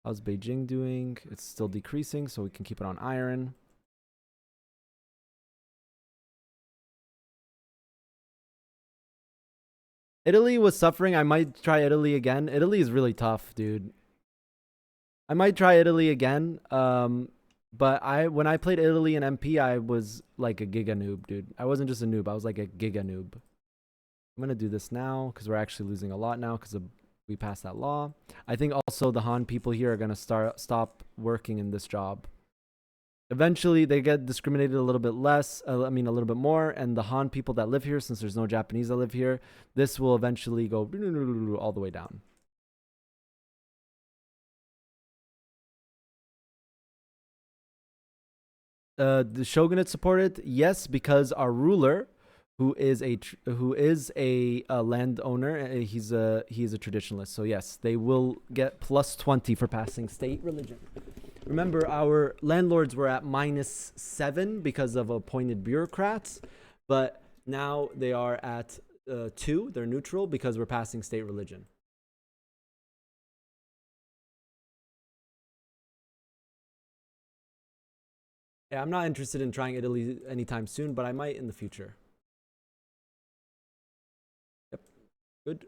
[SPEAKER 1] How's Beijing doing? It's still decreasing, so we can keep it on iron. Italy was suffering. I might try Italy again. Italy is really tough, dude. I might try Italy again. But when I played Italy in MP, I was like a giga noob, dude. I wasn't just a noob. I was like a giga noob. I'm going to do this now because we're actually losing a lot now because we passed that law. I think also the Han people here are going to stop working in this job. Eventually, they get discriminated a little bit less. I mean, a little bit more. And the Han people that live here, since there's no Japanese that live here, this will eventually go all the way down. The shogunate supported, yes, because our ruler, who is a landowner, he's a traditionalist. So yes, they will get plus 20 for passing state religion. Remember, our landlords were at -7 because of appointed bureaucrats, but now they are at 2. They're neutral because we're passing state religion. Yeah, I'm not interested in trying Italy anytime soon, but I might in the future. Yep, good.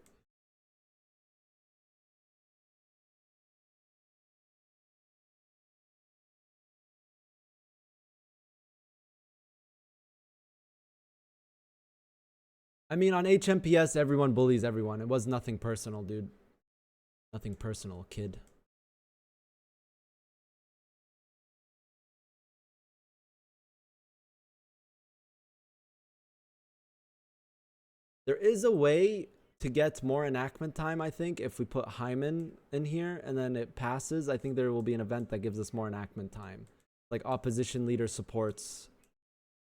[SPEAKER 1] I mean, on HMPS, everyone bullies everyone. It was nothing personal, dude. Nothing personal, kid. There is a way to get more enactment time, I think, if we put Hyman in here and then it passes. I think there will be an event that gives us more enactment time. Like opposition leader supports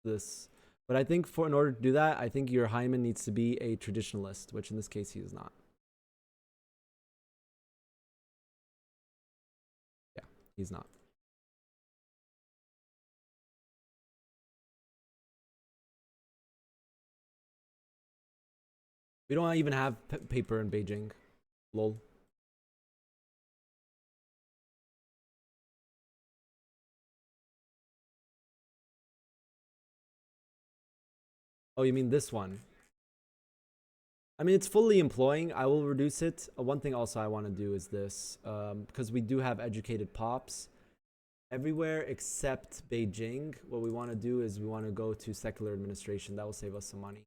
[SPEAKER 1] this. But I think in order to do that, I think your Hyman needs to be a traditionalist, which in this case he is not. Yeah, he's not. We don't even have paper in Beijing. Lol. Oh, you mean this one? I mean, it's fully employing. I will reduce it. One thing also I want to do is this, because we do have educated pops everywhere except Beijing. What we want to do is we want to go to secular administration. That will save us some money.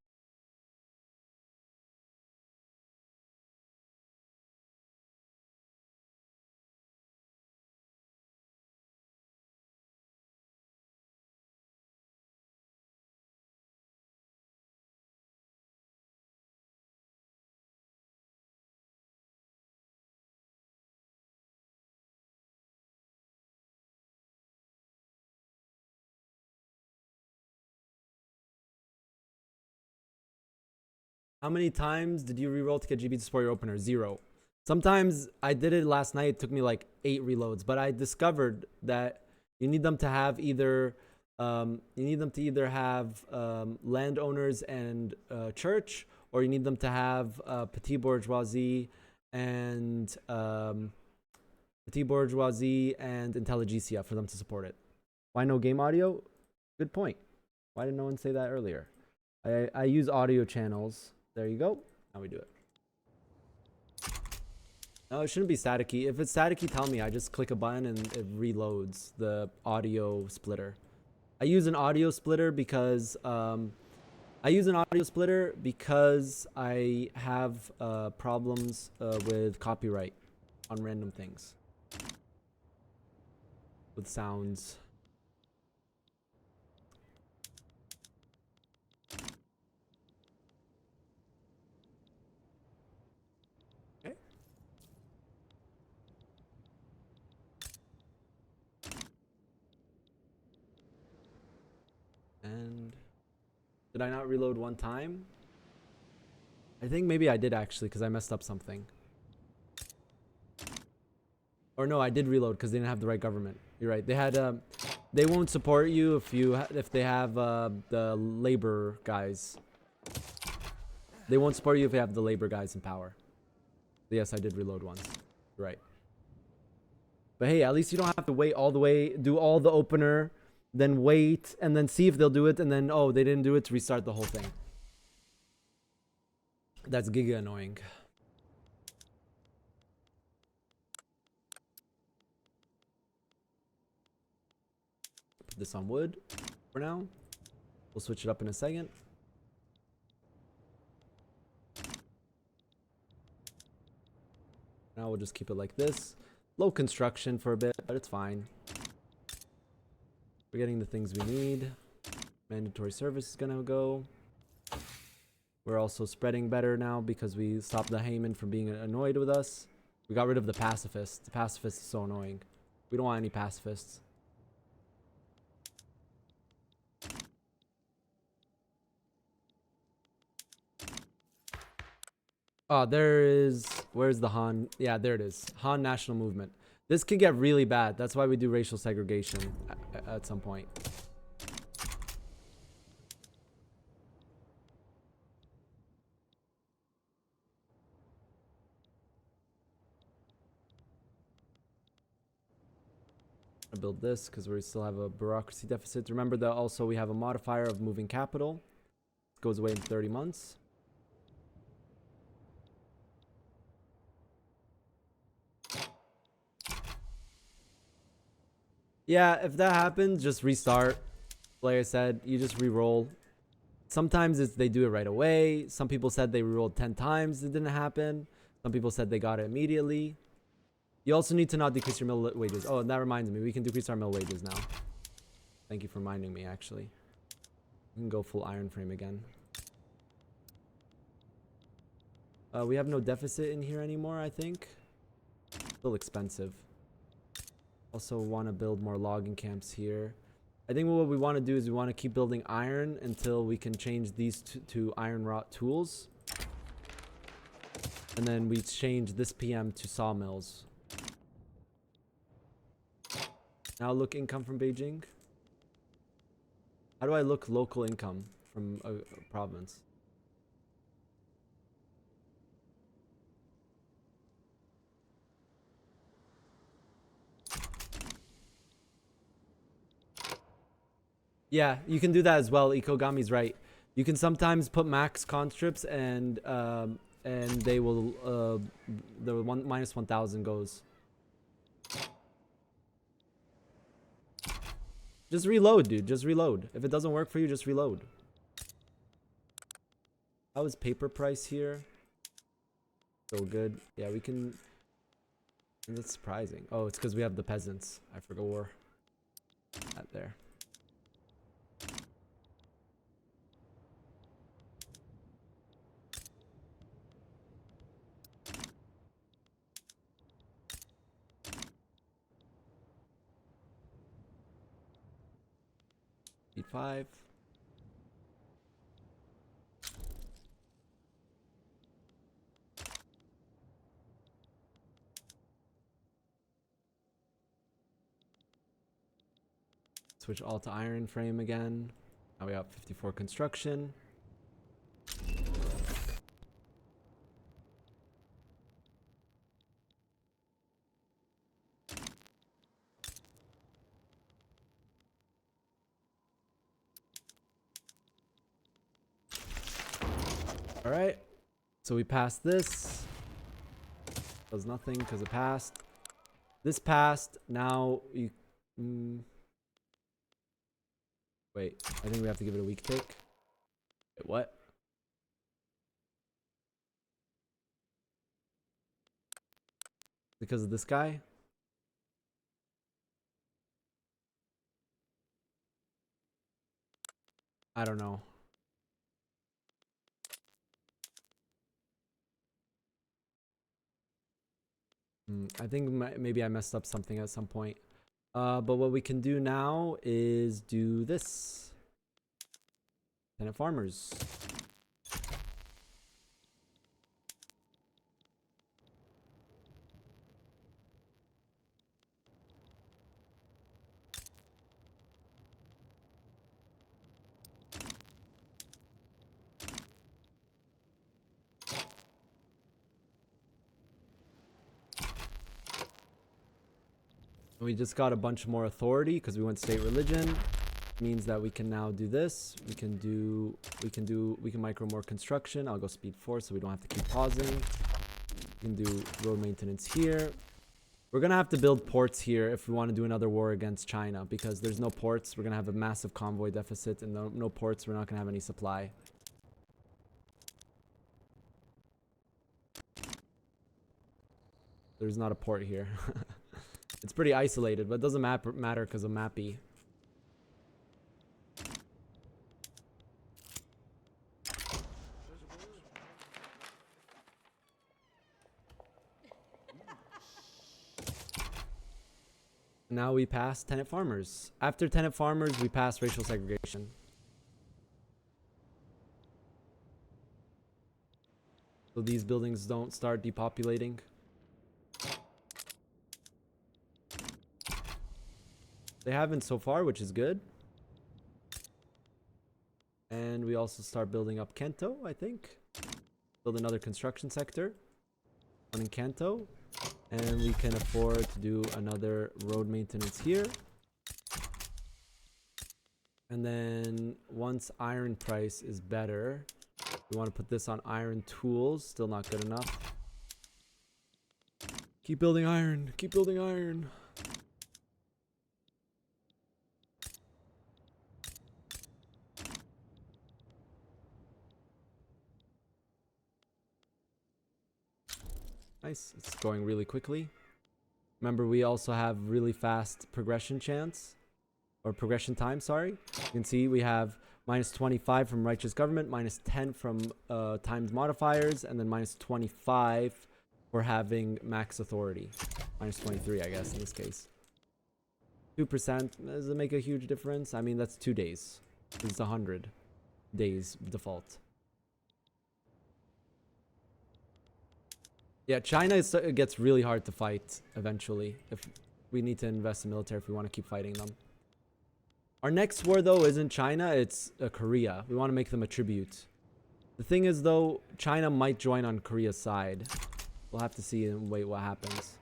[SPEAKER 1] How many times did you reroll to get GB to support your opener? 0. Sometimes I did it last night. It took me like 8 reloads, but I discovered that you need them to have either landowners and church, or you need them to have petit bourgeoisie and intelligentsia for them to support it. Why no game audio? Good point. Why did no one say that earlier? I use audio channels. There you go. Now we do it. No, it shouldn't be staticky. If it's staticky, tell me. I just click a button and it reloads the audio splitter. I use an audio splitter because I have problems with copyright on random things. With sounds. Okay. And did I not reload one time? I think maybe I did actually, because I messed up something. Or no, I did reload because they didn't have the right government. You're right. They had they won't support you if they have the labor guys. They won't support you if they have the labor guys in power. Yes, I did reload once. You're right. But hey, at least you don't have to wait all the way, do all the opener, then wait, and then see if they'll do it, and then, oh, they didn't do it, to restart the whole thing. That's giga annoying. Put this on wood for now. We'll switch it up in a second. Now we'll just keep it like this. Low construction for a bit, but it's fine. We're getting the things we need. Mandatory service is gonna go. We're also spreading better now because we stopped the Heyman from being annoyed with us. We got rid of the pacifist. The pacifist is so annoying. We don't want any pacifists. Oh, there is... Where's the Han? Yeah, there it is. Han National Movement. This can get really bad. That's why we do racial segregation at some point. I build this because we still have a bureaucracy deficit. Remember that also we have a modifier of moving capital. It goes away in 30 months. Yeah, if that happens, just restart. Like I said, you just re-roll. Sometimes they do it right away. Some people said they re-rolled 10 times. It didn't happen. Some people said they got it immediately. You also need to not decrease your mill wages. Oh, and that reminds me. We can decrease our mill wages now. Thank you for reminding me, actually. We can go full iron frame again. We have no deficit in here anymore, I think. Still expensive. Also want to build more logging camps here. I think what we want to do is we want to keep building iron until we can change these to iron wrought tools. And then we change this PM to sawmills. Now look income from Beijing. How do I look local income from a province? Yeah, you can do that as well. Ikogami's right. You can sometimes put max conscripts and they will the minus 1,000 goes. Just reload, dude. Just reload. If it doesn't work for you, just reload. How is paper price here? So good. Yeah, we can... That's surprising. Oh, it's because we have the peasants. I forgot war. That there. Speed 5. Switch all to iron frame again. Now we got 54 construction. All right. So we passed this. Does nothing because it passed. This passed. Now you... Wait, I think we have to give it a weak take. Wait, what? Because of this guy? I don't know. I think maybe I messed up something at some point. But what we can do now is do this. Tenant farmers. We just got a bunch more authority because we went state religion. Means that we can now do this. We can micro more construction. I'll go speed 4 so we don't have to keep pausing. We can do road maintenance here. We're gonna have to build ports here if we want to do another war against China because there's no ports. We're gonna have a massive convoy deficit, and no ports. We're not gonna have any supply. There's not a port here. It's pretty isolated, but it doesn't matter because of Mappy. Now we pass tenant farmers. After tenant farmers, we pass racial segregation. So these buildings don't start depopulating. They haven't so far, which is good. And we also start building up Kanto, I think. Build another construction sector. One in Kanto. And we can afford to do another road maintenance here. And then once iron price is better, we want to put this on iron tools. Still not good enough. Keep building iron. Keep building iron. Nice. It's going really quickly. Remember, we also have really fast progression chance. Or progression time, sorry. You can see we have minus 25 from righteous government, minus 10 from timed modifiers, and then minus 25 for having max authority. Minus 23, I guess, in this case. 2%. Does it make a huge difference? I mean, that's 2 days. It's 100 days default. Yeah, China it gets really hard to fight eventually. If we need to invest in military if we want to keep fighting them. Our next war, though, isn't China. It's Korea. We want to make them a tribute. The thing is, though, China might join on Korea's side. We'll have to see and wait what happens.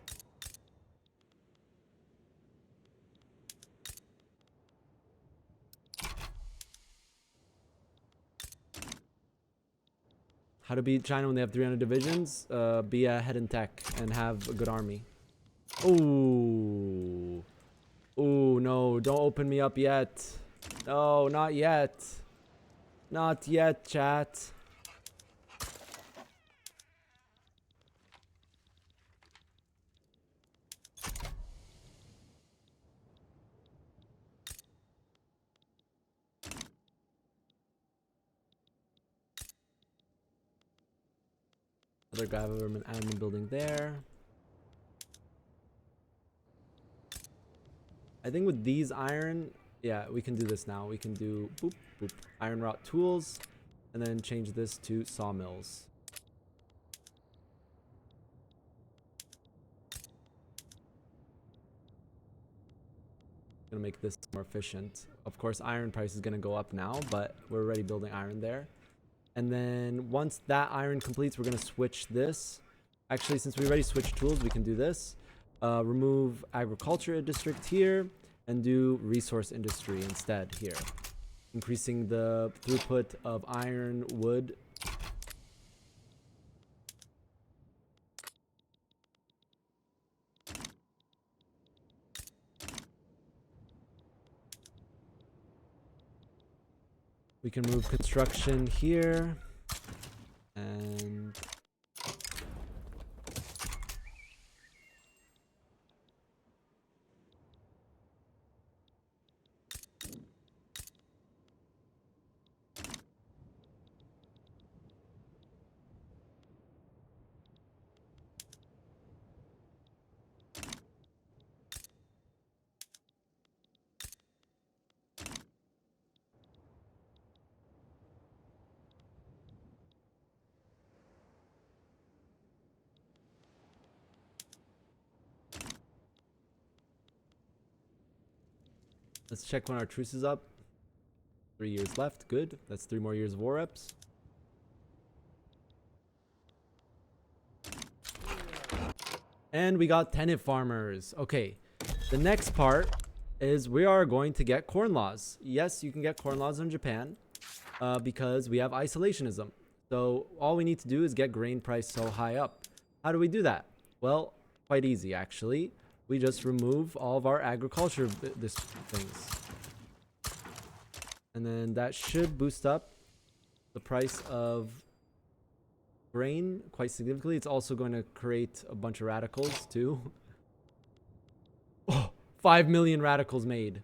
[SPEAKER 1] How to beat China when they have 300 divisions? Be ahead in tech and have a good army. Ooh. Ooh, no. Don't open me up yet. No, not yet. Not yet, chat. Other government admin building there. I think with these iron, yeah, we can do this now. We can do boop, boop, iron rot tools, and then change this to sawmills. Gonna make this more efficient. Of course, iron price is gonna go up now, but we're already building iron there. And then once that iron completes, we're gonna switch this. Actually, since we already switched tools, we can do this. Remove agriculture district here and do resource industry instead here. Increasing the throughput of iron, wood. We can move construction here and let's check when our truce is up. 3 years left. Good. That's 3 more years of war reps. And we got tenant farmers. Okay. The next part is we are going to get corn laws. Yes, you can get corn laws in Japan because we have isolationism. So all we need to do is get grain price so high up. How do we do that? Well, quite easy actually. We just remove all of our agriculture things. And then that should boost up the price of grain quite significantly. It's also going to create a bunch of radicals too. Oh, 5 million radicals made.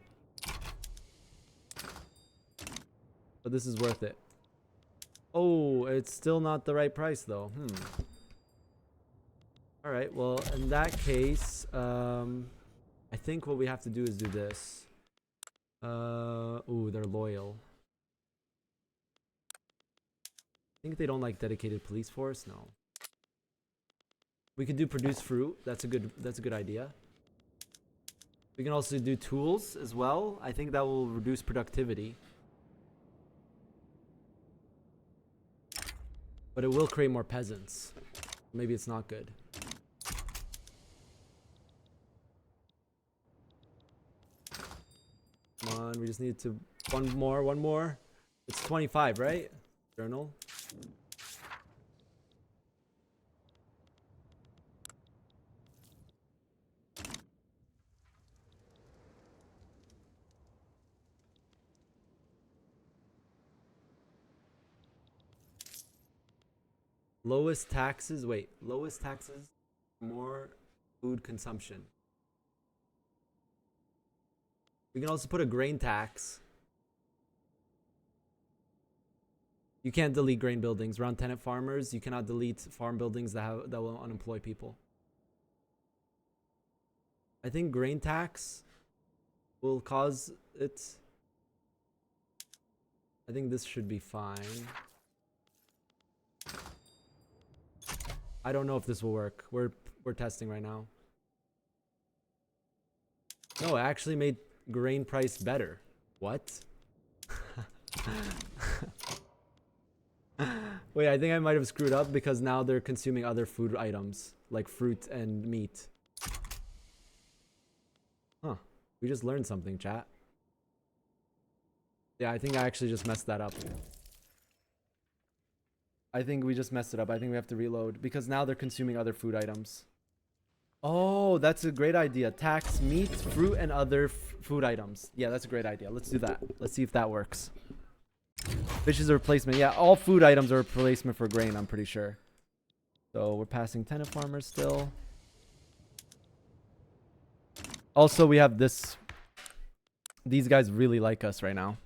[SPEAKER 1] But this is worth it. Oh, it's still not the right price though. Alright, well, in that case, I I think what we have to do is do this. Ooh, they're loyal. I think they don't like dedicated police force. No. We could do produce fruit. That's a good idea. We can also do tools as well. I think that will reduce productivity. But it will create more peasants. Maybe it's not good. Come on, we just need to... One more. It's 25, right? Journal. Lowest taxes, wait, lowest taxes, more food consumption. We can also put a grain tax. You can't delete grain buildings. Around tenant farmers, you cannot delete farm buildings that will unemploy people. I think grain tax will cause it. I think this should be fine. I don't know if this will work. We're testing right now. No, it actually made grain price better. What? Wait, I think I might have screwed up because now they're consuming other food items like fruit and meat. Huh. We just learned something, chat. Yeah, I think I actually just messed that up. I think we just messed it up. I think we have to reload because now they're consuming other food items. Oh, that's a great idea. Tax meat, fruit, and other food items. Yeah, that's a great idea. Let's do that. Let's see if that works. Fish is a replacement. Yeah, all food items are a replacement for grain, I'm pretty sure. So we're passing tenant farmers still. Also, we have this. These guys really like us right now.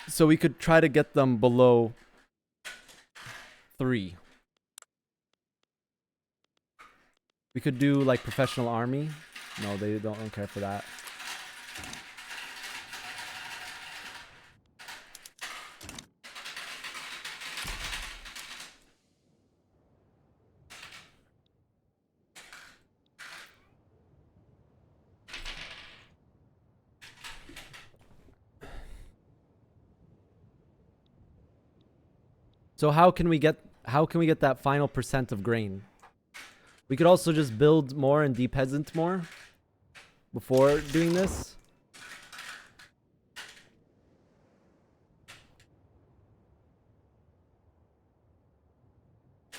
[SPEAKER 1] So we could try to get them below 3. We could do like professional army. No, they don't care for that. So how can we get that final % of grain? We could also just build more and de-peasant more before doing this.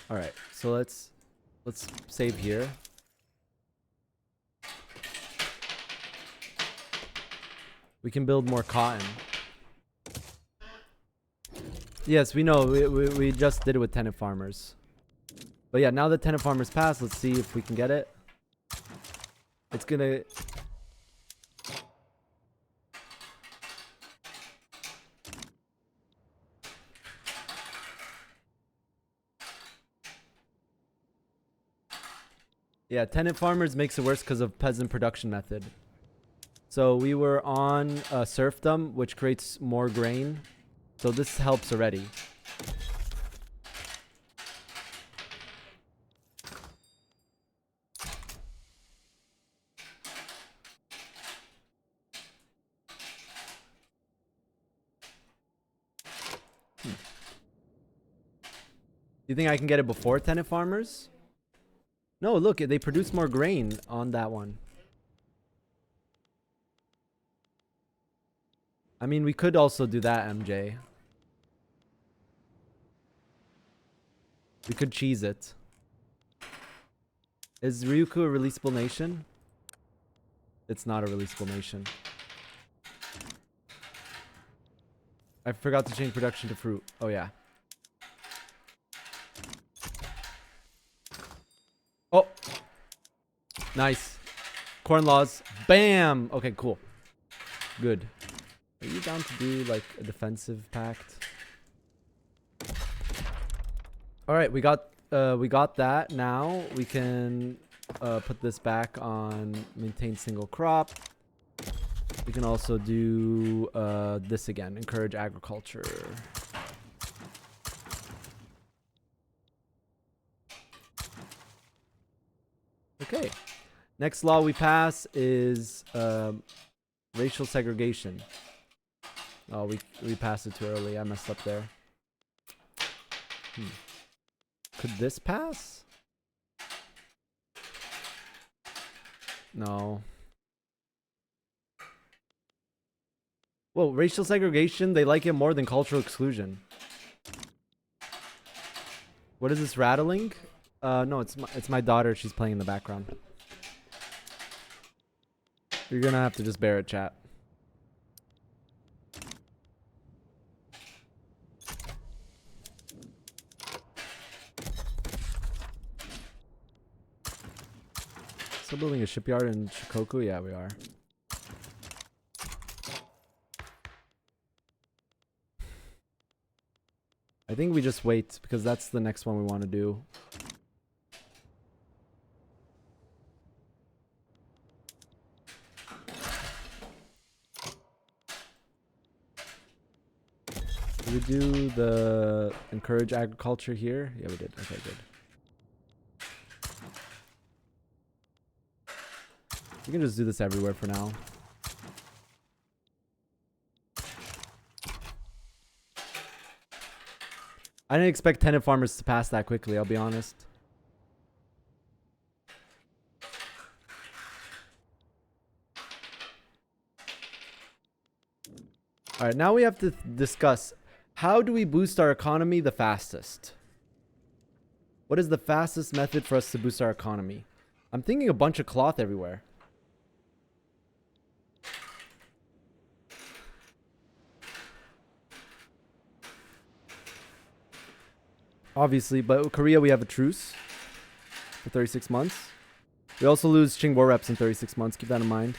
[SPEAKER 1] All right, so let's save here. We can build more cotton. Yes, we know. We just did it with tenant farmers. But yeah, now that tenant farmers pass, let's see if we can get it. It's gonna... Yeah, tenant farmers makes it worse because of peasant production method. So we were on serfdom, which creates more grain. So this helps already. Do you think I can get it before tenant farmers? No, look, they produce more grain on that one. I mean, we could also do that, MJ. We could cheese it. Is Ryukyu a releasable nation? It's not a releasable nation. I forgot to change production to fruit. Oh, yeah. Oh. Nice. Corn laws. Bam! Okay, cool. Good. Are you down to do, like, a defensive pact? Alright, we got that. Now we can put this back on maintain single crop. We can also do this again, encourage agriculture. Okay. Next law we pass is racial segregation. Oh, we passed it too early. I messed up there. Could this pass? No. Well, racial segregation, they like it more than cultural exclusion. What is this rattling? No, it's my daughter. She's playing in the background. You're gonna have to just bear it, chat. Still building a shipyard in Shikoku? Yeah, we are. I think we just wait because that's the next one we want to do. Did we do the encourage agriculture here? Yeah, we did. Okay, good. We can just do this everywhere for now. I didn't expect tenant farmers to pass that quickly, I'll be honest. Alright, now we have to discuss how do we boost our economy the fastest? What is the fastest method for us to boost our economy? I'm thinking a bunch of cloth everywhere. Obviously, but Korea we have a truce for 36 months. We also lose Qing war reps in 36 months. Keep that in mind.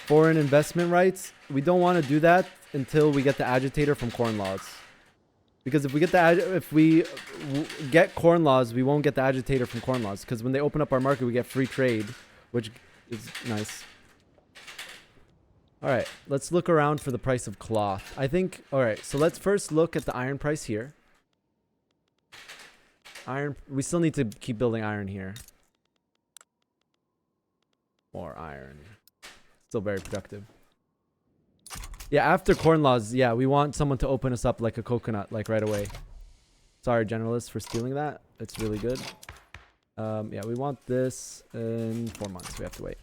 [SPEAKER 1] Foreign investment rights. We don't want to do that until we get the agitator from corn laws. Because if we get corn laws, we won't get the agitator from corn laws. Because when they open up our market, we get free trade, which is nice. All right, let's look around for the price of cloth. I think, all right, so let's first look at the iron price here. Iron, we still need to keep building iron here. More iron. Still very productive. Yeah, after corn laws, yeah, we want someone to open us up like a coconut, like right away. Sorry, generalists, for stealing that. It's really good. Yeah, we want this in 4 months. We have to wait.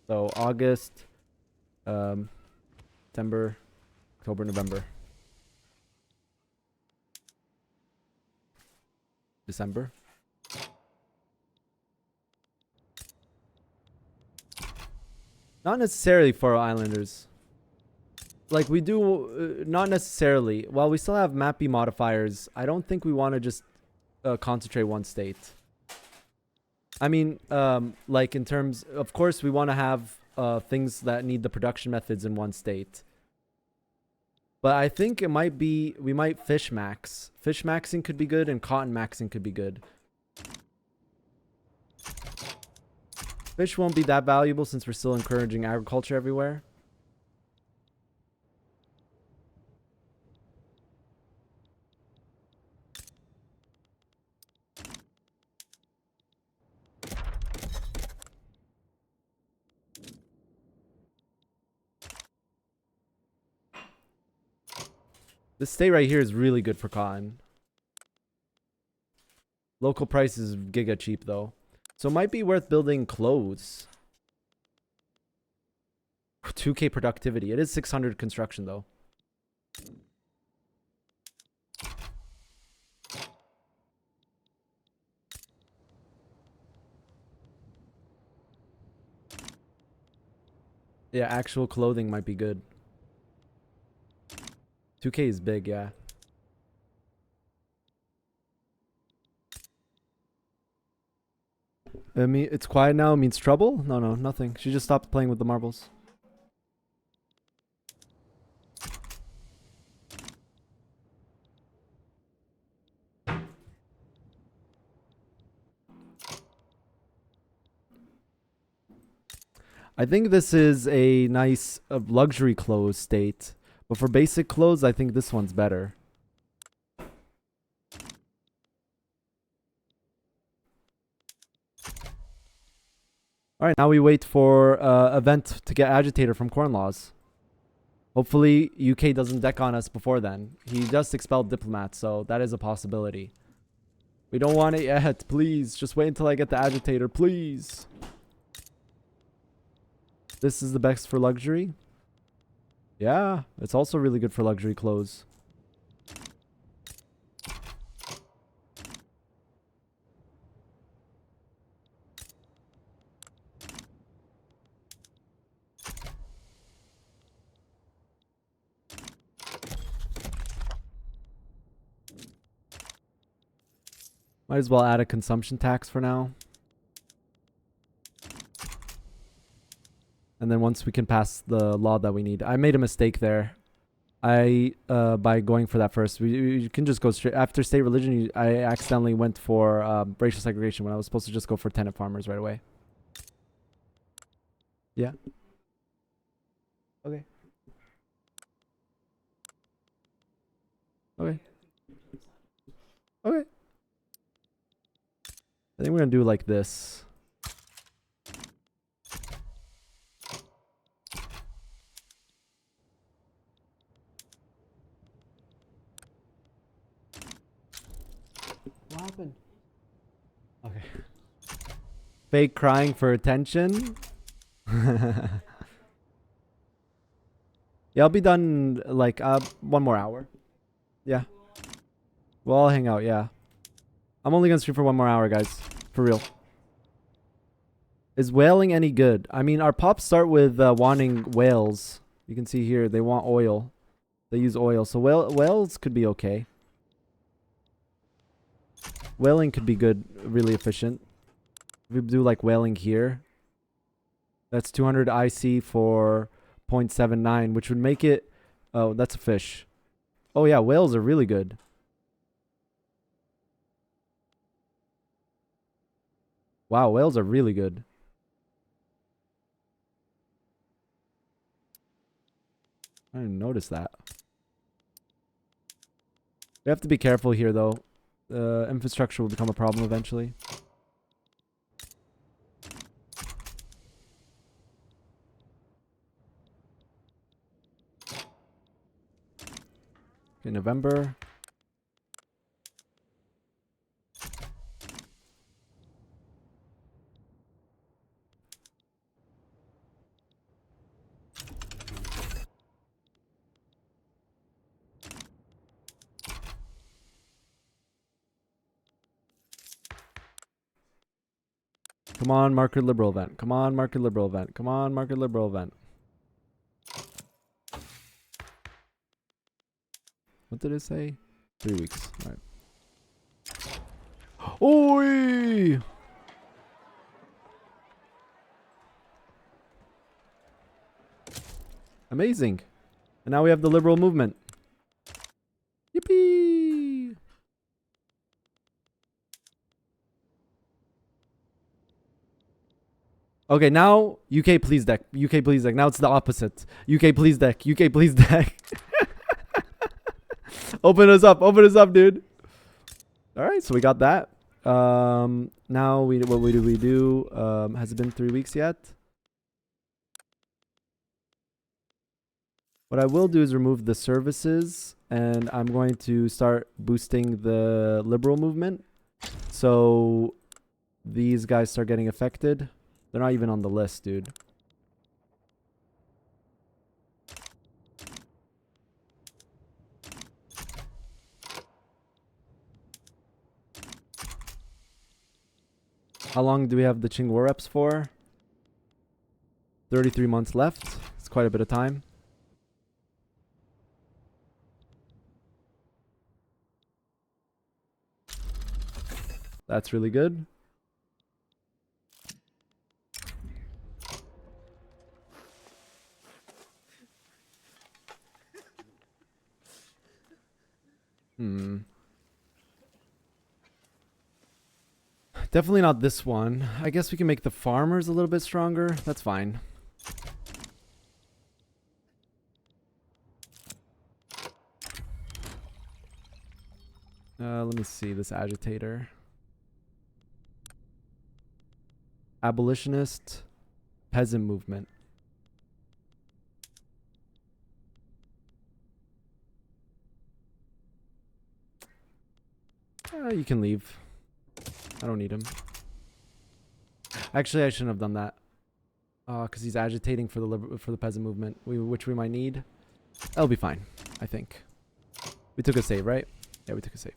[SPEAKER 1] So August, September, October, November. December. Not necessarily for our islanders. Like we do, not necessarily. While we still have MAPI modifiers, I don't think we want to just concentrate one state. I mean, like in terms, of course, we want to have things that need the production methods in one state. But I think it might be, we might fish max. Fish maxing could be good and cotton maxing could be good. Fish won't be that valuable since we're still encouraging agriculture everywhere. This state right here is really good for cotton. Local price is giga cheap though. So it might be worth building clothes. 2K productivity. It is 600 construction though. Yeah, actual clothing might be good. 2K is big, yeah. I mean, it's quiet now means trouble? No, no, nothing. She just stopped playing with the marbles. I think this is a nice luxury clothes state. But for basic clothes, I think this one's better. Alright, now we wait for event to get agitator from Corn Laws. Hopefully UK doesn't deck on us before then. He just expelled diplomats, so that is a possibility. We don't want it yet, please. Just wait until I get the agitator, please. This is the best for luxury. Yeah, it's also really good for luxury clothes. Might as well add a consumption tax for now. And then once we can pass the law that we need. I made a mistake there. By going for that first. You can just go straight. After state religion, I accidentally went for racial segregation when I was supposed to just go for tenant farmers right away. Yeah. Okay. Okay. Okay. I think we're gonna do like this. What happened? Okay. Fake crying for attention. Yeah, I'll be done like 1 more hour. Yeah. We'll all hang out, yeah. I'm only gonna stream for 1 more hour, guys. For real. Is whaling any good? I mean, our pops start with wanting whales. You can see here, they want oil. They use oil. So whales could be okay. Whaling could be good, really efficient. If we do like whaling here. That's 200 IC for 0.79, which would make it... Oh, that's a fish. Oh yeah, whales are really good. Wow, whales are really good. I didn't notice that. We have to be careful here, though. Infrastructure will become a problem eventually. Okay, November. Come on, market liberal event. Come on, market liberal event. Come on, market liberal event. What did it say? 3 weeks. All right. Oi! Amazing. And now we have the liberal movement. Yippee! Okay, now UK please deck. UK please deck. Now it's the opposite. UK please deck. UK please deck. Open us up, dude. All right, so we got that. Now what do we do? Has it been 3 weeks yet? What I will do is remove the services, and I'm going to start boosting the liberal movement. So these guys start getting affected. They're not even on the list, dude. How long do we have the Qing War reps for? 33 months left. It's quite a bit of time. That's really good. Definitely not this one. I guess we can make the farmers a little bit stronger. That's fine. Let me see this agitator. Abolitionist, peasant movement. You can leave. I don't need him. Actually, I shouldn't have done that. Because he's agitating for the peasant movement, which we might need. That'll be fine, I think. We took a save, right? Yeah, we took a save.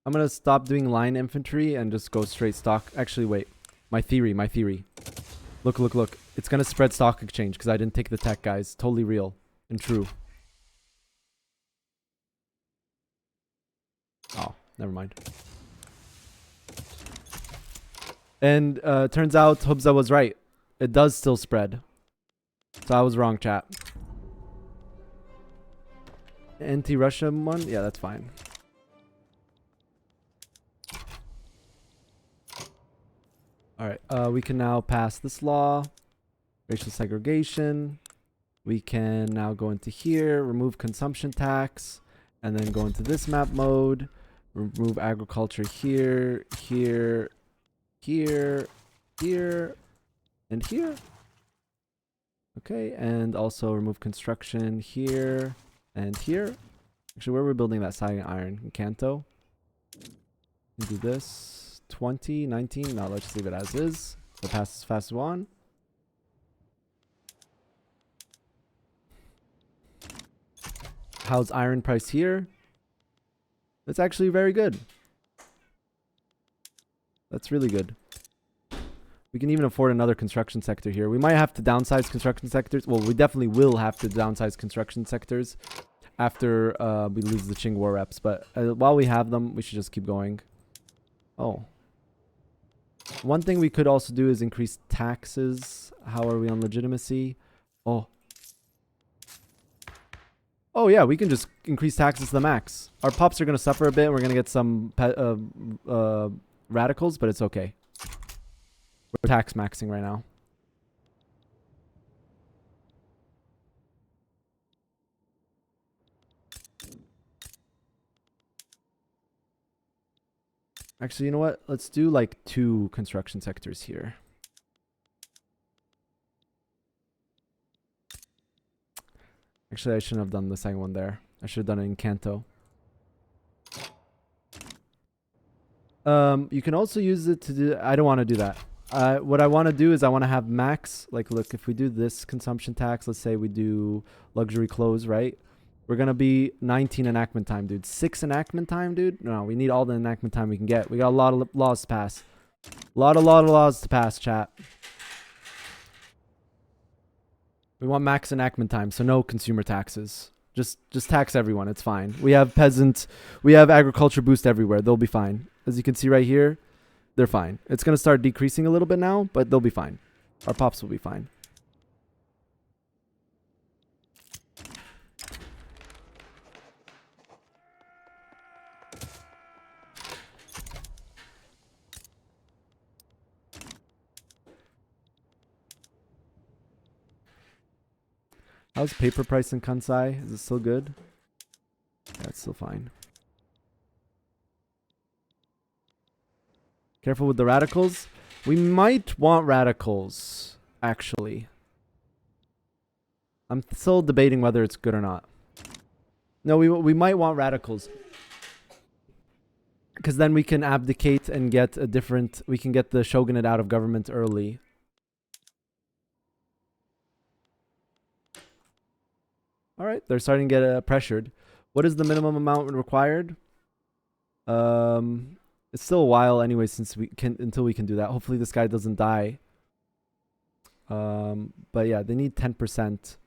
[SPEAKER 1] I'm gonna stop doing line infantry and just go straight stock. Actually, wait. My theory. Look. It's gonna spread stock exchange because I didn't take the tech, guys. Totally real and true. Oh, never mind. And turns out Hubza was right. It does still spread. So I was wrong, chat. Anti-Russia one? Yeah, that's fine. Alright, we can now pass this law. Racial segregation. We can now go into here, remove consumption tax, and then go into this map mode. Remove agriculture here, here, here, here, and here. Okay, and also remove construction here and here. Actually, where are we building that siding iron? In Kanto. Do this. 20, 19. No, let's just leave it as is. So pass as fast as one. How's iron price here? That's actually very good. That's really good. We can even afford another construction sector here. We might have to downsize construction sectors. Well, we definitely will have to downsize construction sectors after we lose the Qing war reps. But while we have them, we should just keep going. Oh. One thing we could also do is increase taxes. How are we on legitimacy? Oh. Oh yeah, we can just increase taxes to the max. Our pups are going to suffer a bit. And we're going to get some radicals, but it's okay. We're tax maxing right now. Actually, you know what? Let's do like 2 construction sectors here. Actually, I shouldn't have done the second one there. I should have done it in Kanto. You can also use it to do... I don't want to do that. What I want to do is I want to have max... Like, look, if we do this consumption tax, let's say we do luxury clothes, right? We're going to be 19 enactment time, dude. 6 enactment time, dude? No, we need all the enactment time we can get. We got a lot of laws to pass. A lot of laws to pass, chat. We want max enactment time, so no consumer taxes. Just tax everyone. It's fine. We have peasant. We have agriculture boost everywhere. They'll be fine. As you can see right here, they're fine. It's going to start decreasing a little bit now, but they'll be fine. Our pops will be fine. How's paper price in Kansai? Is it still good? Yeah, it's still fine. Careful with the radicals. We might want radicals, actually. I'm still debating whether it's good or not. No, we might want radicals. Because then we can abdicate and get a different... We can get the shogunate out of government early. Alright, they're starting to get pressured. What is the minimum amount required? It's still a while anyway until we can do that. Hopefully this guy doesn't die. But yeah, they need 10%.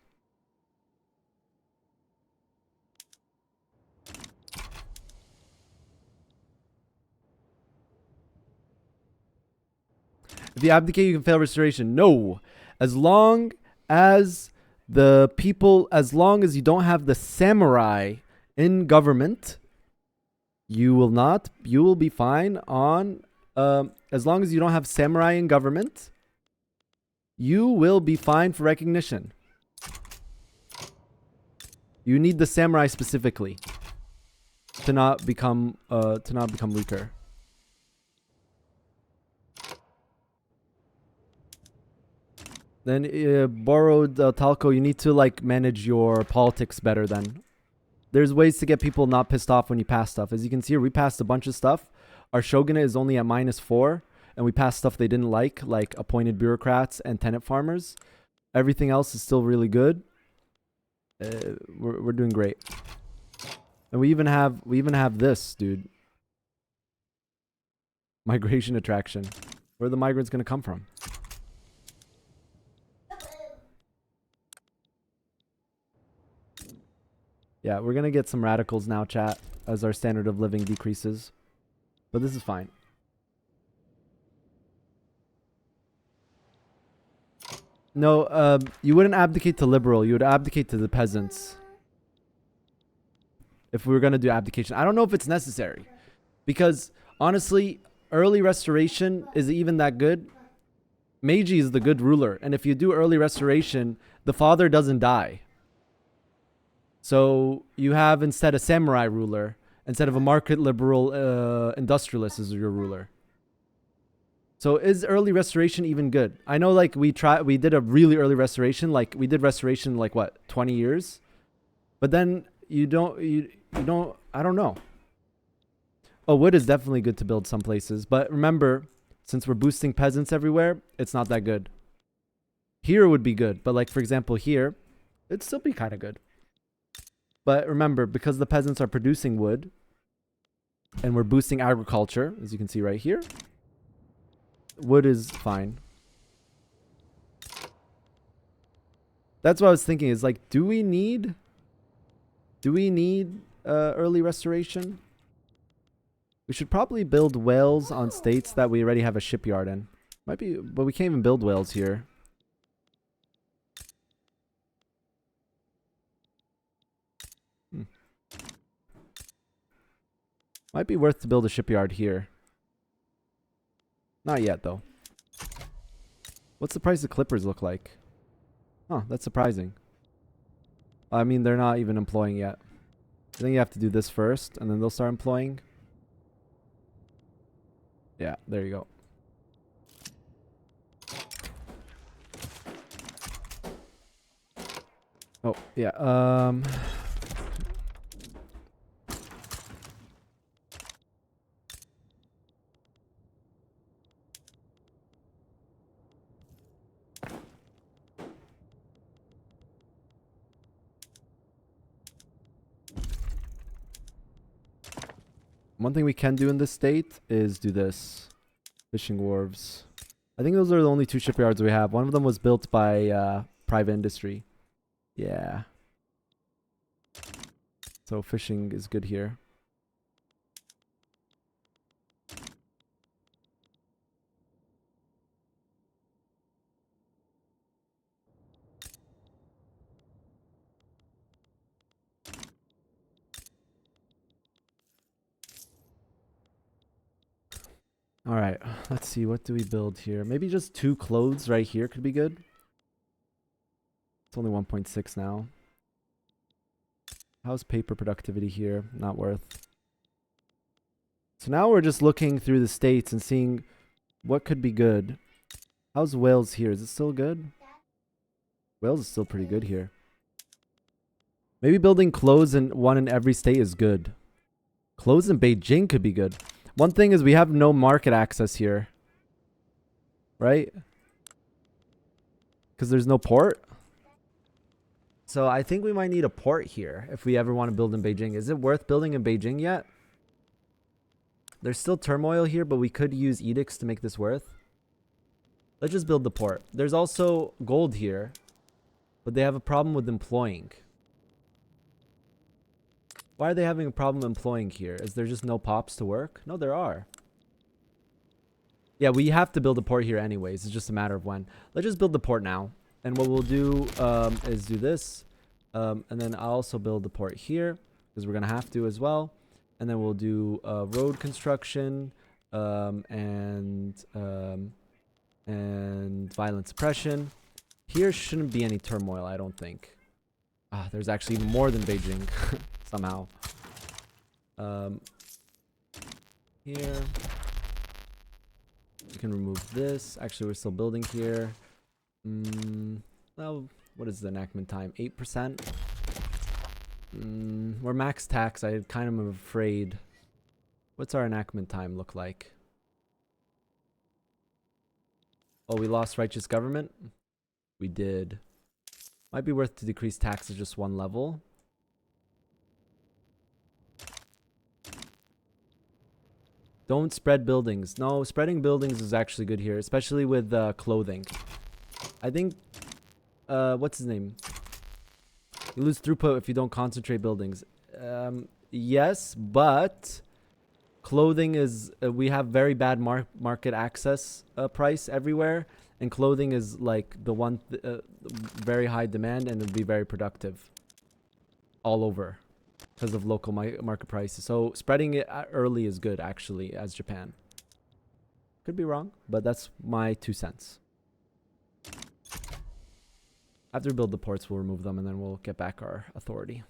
[SPEAKER 1] If you abdicate, you can fail restoration. No. As long as the people, as long as you don't have the samurai in government, You will not. You will be fine on, as long as you don't have samurai in government, you will be fine for recognition. You need the samurai specifically to not become weaker. Then borrowed Talco, you need to like manage your politics better then. There's ways to get people not pissed off when you pass stuff. As you can see here, we passed a bunch of stuff. Our shogunate is only at -4, and we passed stuff they didn't like appointed bureaucrats and tenant farmers. Everything else is still really good. We're doing great. And we even have this, dude. Migration attraction. Where are the migrants gonna come from? Yeah, we're gonna get some radicals now, chat, as our standard of living decreases. But this is fine. No, you wouldn't abdicate to liberal. You would abdicate to the peasants. If we were gonna do abdication. I don't know if it's necessary. Because, honestly, early restoration is even that good. Meiji is the good ruler. And if you do early restoration, the father doesn't die. So you have instead a samurai ruler instead of a market liberal industrialist as your ruler. So is early restoration even good? I know like we did a really early restoration, like we did restoration like what, 20 years? But then you don't I don't know. Oh, wood is definitely good to build some places, but remember, since we're boosting peasants everywhere, it's not that good. Here would be good, but like for example here, it'd still be kind of good. But remember, because the peasants are producing wood, and we're boosting agriculture, as you can see right here, wood is fine. That's what I was thinking, is like, do we need early restoration? We should probably build whales on states that we already have a shipyard in. Might be, but we can't even build whales here. Might be worth to build a shipyard here. Not yet, though. What's the price of clippers look like? Huh, that's surprising. I mean, they're not even employing yet. I think you have to do this first, and then they'll start employing. Yeah, there you go. Oh, yeah, one thing we can do in this state is do this. Fishing wharves. I think those are the only 2 shipyards we have. One of them was built by private industry. Yeah. So fishing is good here. All right, let's see. What do we build here? Maybe just 2 clothes right here could be good. It's only 1.6 now. How's paper productivity here? Not worth. So now we're just looking through the states and seeing what could be good. How's Wales here? Is it still good? Wales is still pretty good here. Maybe building clothes in one in every state is good. Clothes in Beijing could be good. One thing is we have no market access here. Right? Because there's no port. So I think we might need a port here if we ever want to build in Beijing. Is it worth building in Beijing yet? There's still turmoil here, but we could use edicts to make this worth. Let's just build the port. There's also gold here, but they have a problem with employing. Why are they having a problem employing here? Is there just no pops to work? No, there are. Yeah, we have to build a port here anyways. It's just a matter of when. Let's just build the port now. And what we'll do is do this. And then I'll also build the port here, because we're going to have to as well. And then we'll do road construction and violent suppression. Here shouldn't be any turmoil, I don't think. Ah, there's actually more than Beijing somehow. Here. You can remove this. Actually, we're still building here. Well, what is the enactment time? 8%? We're max tax. I kind of am afraid. What's our enactment time look like? Oh, we lost righteous government? We did. Might be worth to decrease taxes just one level. Don't spread buildings. No, spreading buildings is actually good here, especially with clothing. I think, what's his name? You lose throughput if you don't concentrate buildings. Yes, but clothing is, we have very bad market access price everywhere. And clothing is like the one, very high demand, and it'll be very productive all over because of local market prices. So spreading it early is good, actually, as Japan. Could be wrong, but that's my 2 cents. After we build the ports, we'll remove them, and then we'll get back our authority.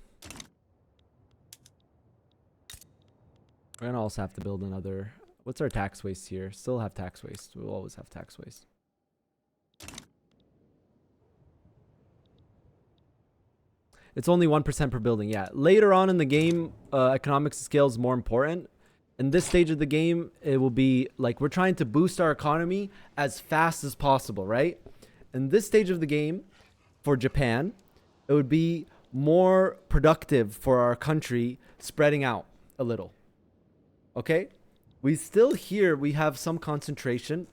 [SPEAKER 1] We're gonna also have to build another. What's our tax waste here? Still have tax waste. We'll always have tax waste. It's only 1% per building. Yeah. Later on in the game, economics scale is more important. In this stage of the game, it will be like we're trying to boost our economy as fast as possible, right? In this stage of the game, for Japan, it would be more productive for our country spreading out a little. Okay? We still here, we have some concentration.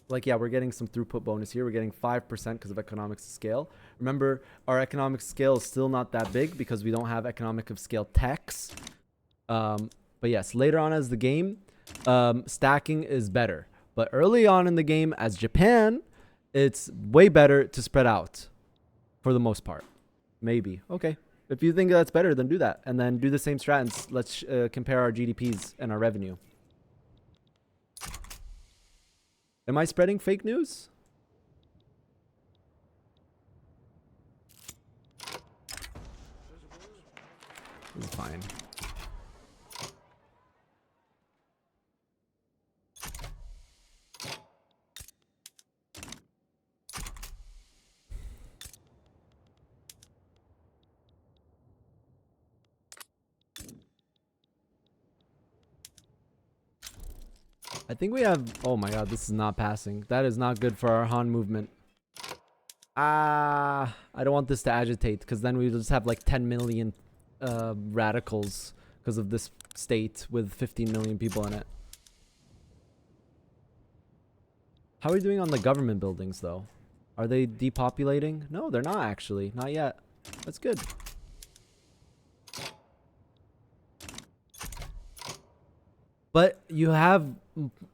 [SPEAKER 1] Like, yeah, we're getting some throughput bonus here. We're getting 5% because of economics of scale. Remember, our economic scale is still not that big because we don't have economic of scale tax. But yes, later on as the game, stacking is better. But early on in the game, as Japan, it's way better to spread out for the most part. Maybe. Okay. If you think that's better, then do that. And then do the same strat and let's compare our GDPs and our revenue. Am I spreading fake news? This is fine. I think we have... Oh my god, this is not passing. That is not good for our Han movement. I don't want this to agitate, because then we just have like 10 million radicals because of this state with 15 million people in it. How are we doing on the government buildings, though? Are they depopulating? No, they're not actually. Not yet. That's good. But you have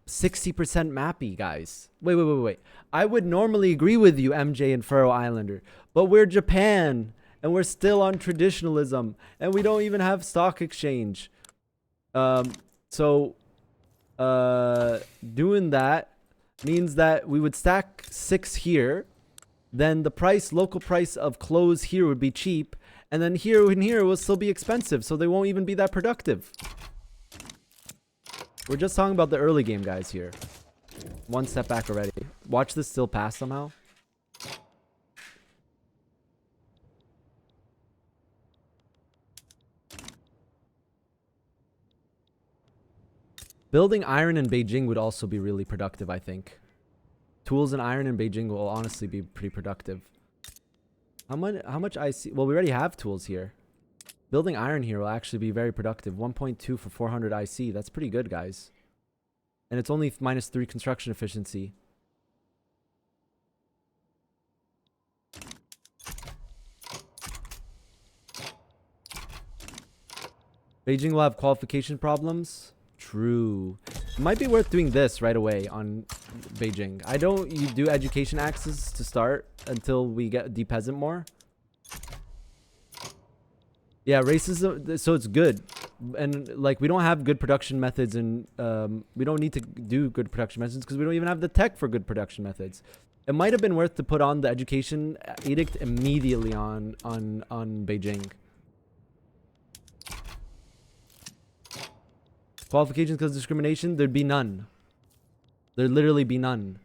[SPEAKER 1] 60% mappy, guys. Wait. I would normally agree with you, MJ and Faro Islander. But we're Japan. And we're still on traditionalism. And we don't even have stock exchange. Doing that means that we would stack 6 here. Then the price, local price of clothes here would be cheap. And then here and here will still be expensive. So they won't even be that productive. We're just talking about the early game, guys, here. One step back already. Watch this still pass somehow. Building iron in Beijing would also be really productive, I think. Tools and iron in Beijing will honestly be pretty productive. How much IC? Well, we already have tools here. Building iron here will actually be very productive. 1.2 for 400 IC. That's pretty good, guys. And it's only -3 construction efficiency. Beijing will have qualification problems. True. It might be worth doing this right away on Beijing. You do education access to start until we get de-peasant more. Yeah, racism, so it's good. And like we don't have good production methods, and we don't need to do good production methods because we don't even have the tech for good production methods. It might have been worth to put on the education edict immediately on Beijing. Qualifications because of discrimination, there'd be none. There'd literally be none.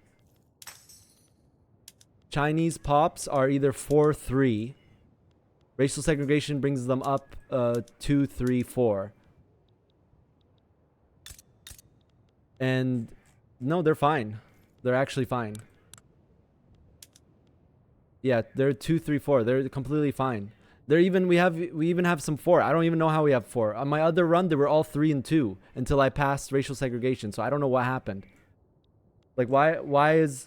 [SPEAKER 1] Chinese pops are either 4, 3. Racial segregation brings them up 2, 3, 4. And no, they're fine. They're actually fine. Yeah, they're 2, 3, 4. They're completely fine. They're even we even have some 4. I don't even know how we have 4. On my other run, they were all 3 and 2 until I passed racial segregation. So I don't know what happened. Like why is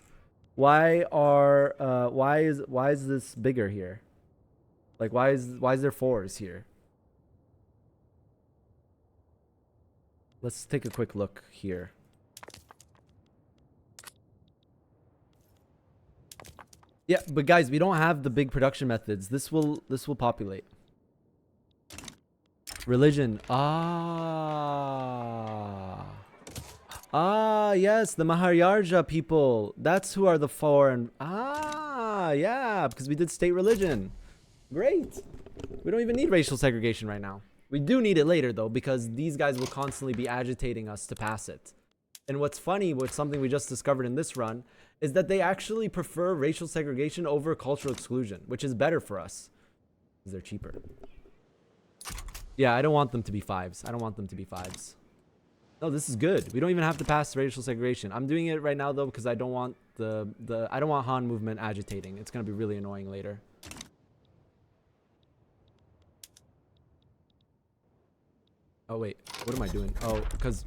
[SPEAKER 1] this bigger here? Like why is there 4s here? Let's take a quick look here. Yeah, but guys, we don't have the big production methods. This will populate. Religion. Yes, the Maharyaja people. That's who are the 4 and yeah, because we did state religion. Great. We don't even need racial segregation right now. We do need it later though, because these guys will constantly be agitating us to pass it. And what's funny, with something we just discovered in this run, is that they actually prefer racial segregation over cultural exclusion, which is better for us because they're cheaper. Yeah, I don't want them to be 5s. I don't want them to be 5s. No, this is good. We don't even have to pass racial segregation. I'm doing it right now though because I don't want I don't want Han movement agitating. It's gonna be really annoying later. Oh wait, what am I doing? Oh, because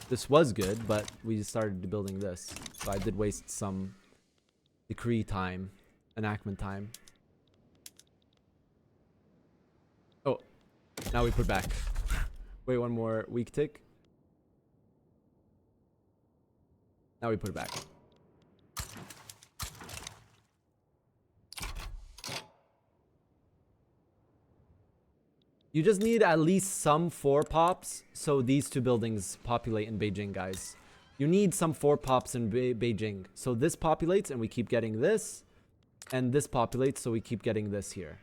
[SPEAKER 1] this was good, but we started building this, so I did waste some decree time, enactment time. Oh, now we put back. Wait, one more weak tick. Now we put it back. You just need at least some 4 pops so these 2 buildings populate in Beijing, guys. You need some 4 pops in Beijing. So this populates and we keep getting this. And this populates so we keep getting this here.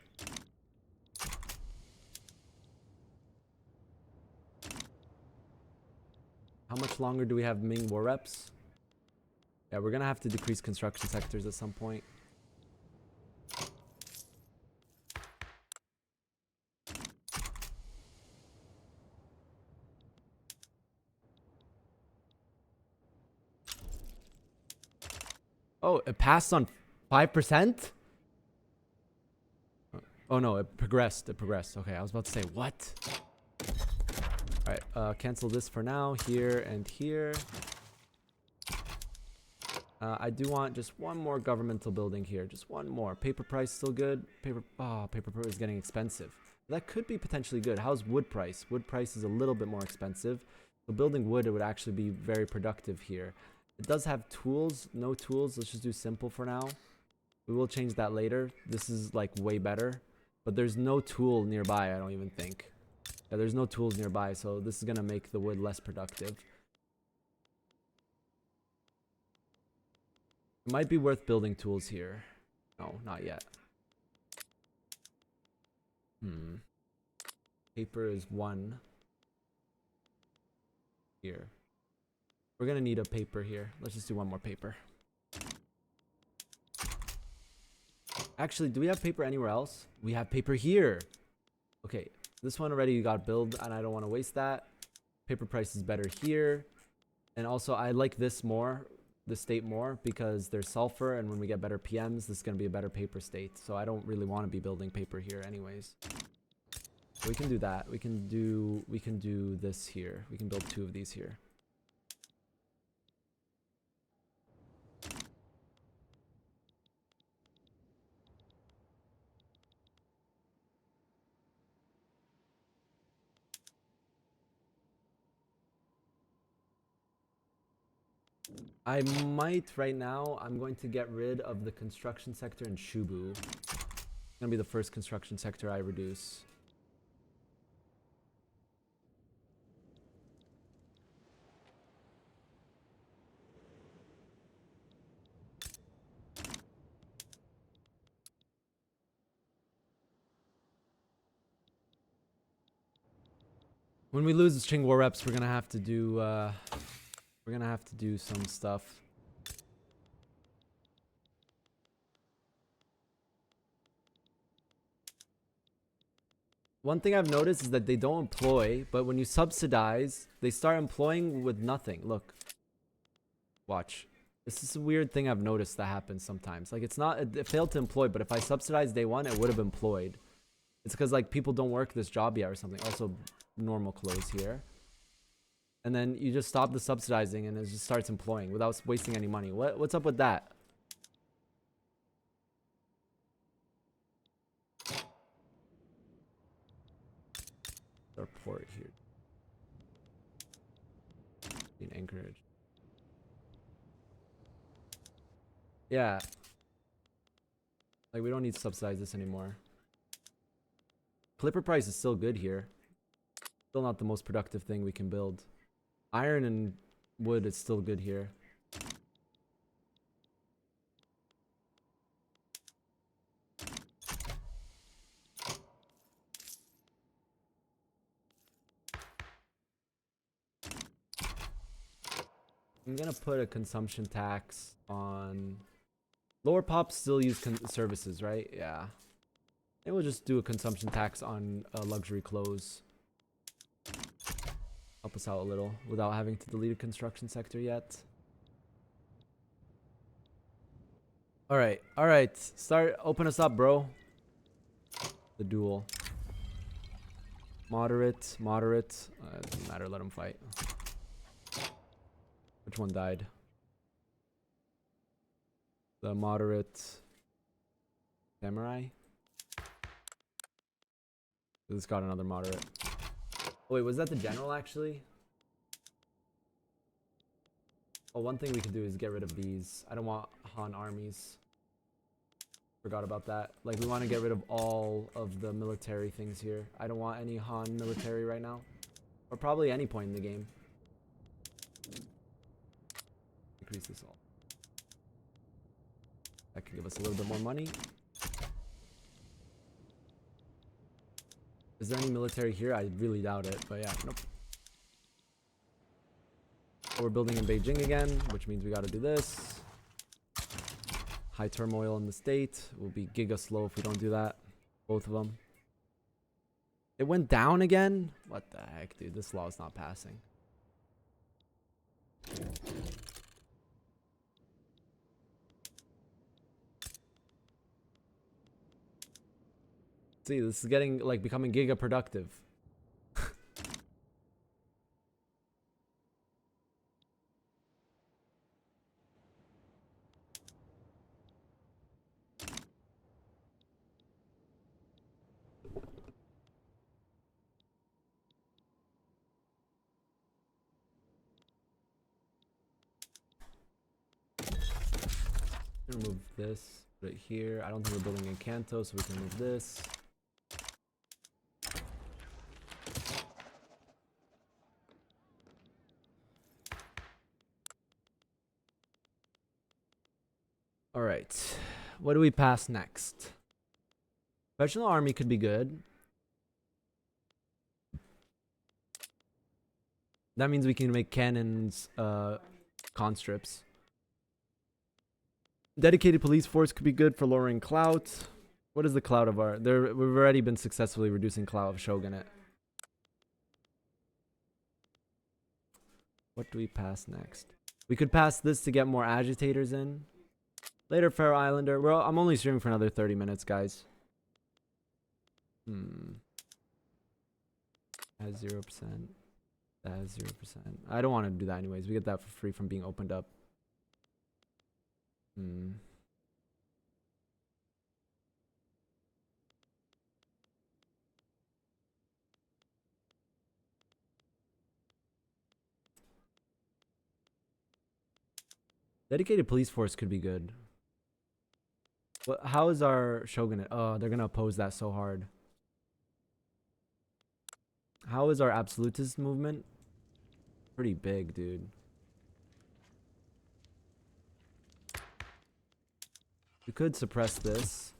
[SPEAKER 1] How much longer do we have Ming war reps? Yeah, we're gonna have to decrease construction sectors at some point. Oh, it passed on 5%? Oh no, it progressed. It progressed. Okay, I was about to say, what? Alright, cancel this for now. Here and here. I do want just one more governmental building here. Just one more. Paper price still good? Paper is getting expensive. That could be potentially good. How's wood price? Wood price is a little bit more expensive. So building wood, it would actually be very productive here. It does have tools. No tools. Let's just do simple for now. We will change that later. This is like way better. But there's no tool nearby, I don't even think. Yeah, there's no tools nearby, so this is going to make the wood less productive. It might be worth building tools here. No, not yet. Paper is 1. Here. We're going to need a paper here. Let's just do one more paper. Actually, do we have paper anywhere else? We have paper here. Okay, this one already got built, and I don't want to waste that. Paper price is better here. And also, I like this more, the state more, because there's sulfur, and when we get better PMs, this is going to be a better paper state. So I don't really want to be building paper here anyways. We can do that. We can do this here. We can build 2 of these here. I might right now. I'm going to get rid of the construction sector in Shubu. It's gonna be the first construction sector I reduce. When we lose Ching War reps, we're gonna have to do some stuff. One thing I've noticed is that they don't employ, but when you subsidize, they start employing with nothing. Look. Watch. This is a weird thing I've noticed that happens sometimes. Like, it's not, it failed to employ, but if I subsidized day one, it would have employed. It's because, like, people don't work this job yet or something. Also, normal clothes here. And then you just stop the subsidizing and it just starts employing without wasting any money. What's up with that? Our port here. In Anchorage. Yeah. Like, we don't need to subsidize this anymore. Clipper price is still good here. Still not the most productive thing we can build. Iron and wood is still good here. I'm gonna put a consumption tax on... Lower pops still use services, right? Yeah. Maybe we'll just do a consumption tax on luxury clothes. Help us out a little without having to delete a construction sector yet. Alright, alright. Open us up, bro. The duel. Moderate, moderate. It doesn't matter, let him fight. Which one died? The moderate samurai. This got another moderate. Oh, wait, was that the general actually? Oh, one thing we can do is get rid of these. I don't want Han armies. Forgot about that. Like, we want to get rid of all of the military things here. I don't want any Han military right now. Or probably any point in the game. Increase this all. That could give us a little bit more money. Is there any military here? I really doubt it, but yeah, nope. We're building in Beijing again, which means we gotta do this. High turmoil in the state. We'll be giga slow if we don't do that. Both of them. It went down again? What the heck, dude? This law is not passing. See, this is getting, like, becoming giga productive. Remove this, put it here. I don't think we're building in Kanto, so we can move this. Alright, what do we pass next? Professional army could be good. That means we can make cannons, constrips. Dedicated police force could be good for lowering clout. What is the clout of our... We've already been successfully reducing clout of Shogunate. What do we pass next? We could pass this to get more agitators in. Later, Faroe Islander. Well, I'm only streaming for another 30 minutes, guys. Has 0%. That has 0%. I don't want to do that anyways. We get that for free from being opened up. Dedicated police force could be good. How is our Shogunate? Oh, they're gonna oppose that so hard. How is our absolutist movement? Pretty big, dude. We could suppress this.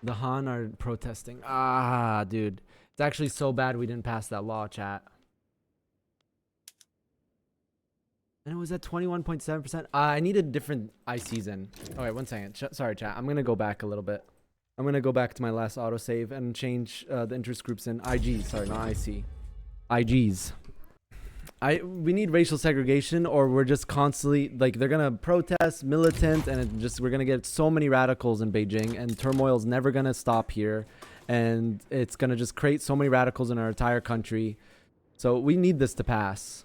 [SPEAKER 1] The Han are protesting. Ah, dude. It's actually so bad we didn't pass that law, chat. And it was at 21.7%. I need a different ICs in. Oh, wait, 1 second. Sorry, chat. I'm going to go back a little bit. I'm going to go back to my last autosave and change the interest groups in IG. Sorry, not IC. IGs. We need racial segregation, or we're just constantly, like, they're going to protest, militant, and we're going to get so many radicals in Beijing, and turmoil's never going to stop here. And it's going to just create so many radicals in our entire country. So we need this to pass.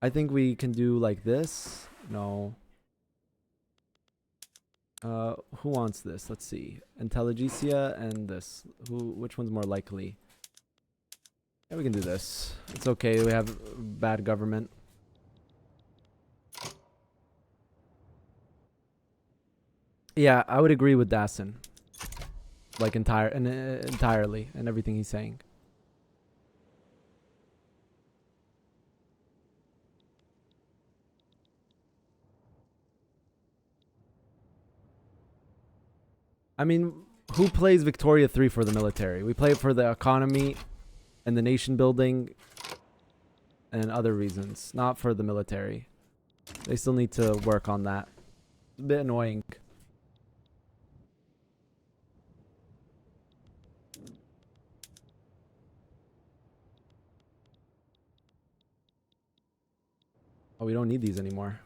[SPEAKER 1] I think we can do like this. No. Who wants this? Let's see. Intelligentsia and this. Which one's more likely? Yeah, we can do this. It's okay. We have bad government. Yeah, I would agree with Dassen. Like entirely and everything he's saying. I mean, who plays Victoria 3 for the military? We play it for the economy and the nation building and other reasons, not for the military. They still need to work on that. It's a bit annoying. Oh, we don't need these anymore.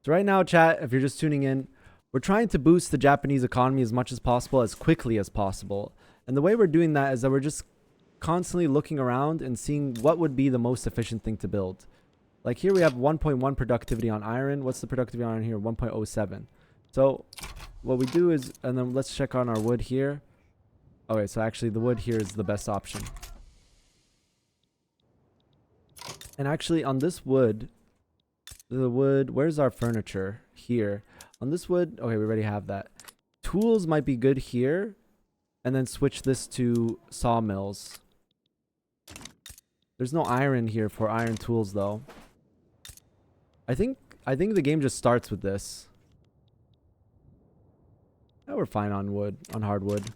[SPEAKER 1] So right now, chat, if you're just tuning in, we're trying to boost the Japanese economy as much as possible, as quickly as possible. And the way we're doing that is that we're just constantly looking around and seeing what would be the most efficient thing to build. Like here we have 1.1 productivity on iron. What's the productivity on iron here? 1.07. So what we do is, and then let's check on our wood here. Okay, so actually the wood here is the best option. And actually on this wood, where's our furniture? Here. On this wood, okay, we already have that. Tools might be good here. And then switch this to sawmills. There's no iron here for iron tools though. I think the game just starts with this. Yeah, we're fine on wood, on hardwood.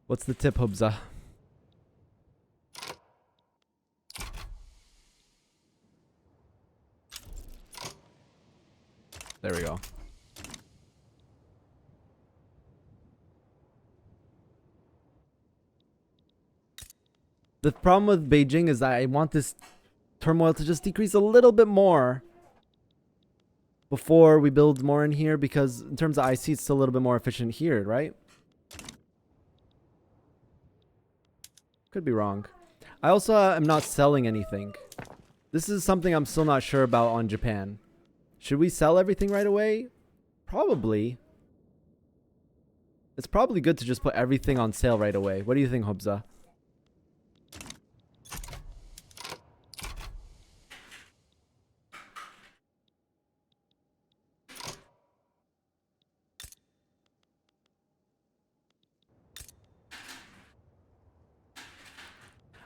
[SPEAKER 1] What's the tip, Hubza? There we go. The problem with Beijing is that I want this turmoil to just decrease a little bit more before we build more in here, because in terms of IC, it's still a little bit more efficient here, right? Could be wrong. I also am not selling anything. This is something I'm still not sure about on Japan. Should we sell everything right away? Probably. It's probably good to just put everything on sale right away. What do you think, Hubza?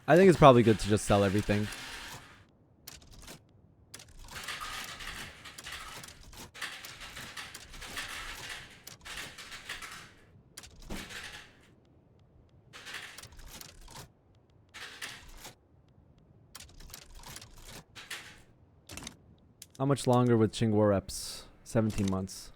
[SPEAKER 1] I think it's probably good to just sell everything. How much longer with Chingwar reps? 17 months.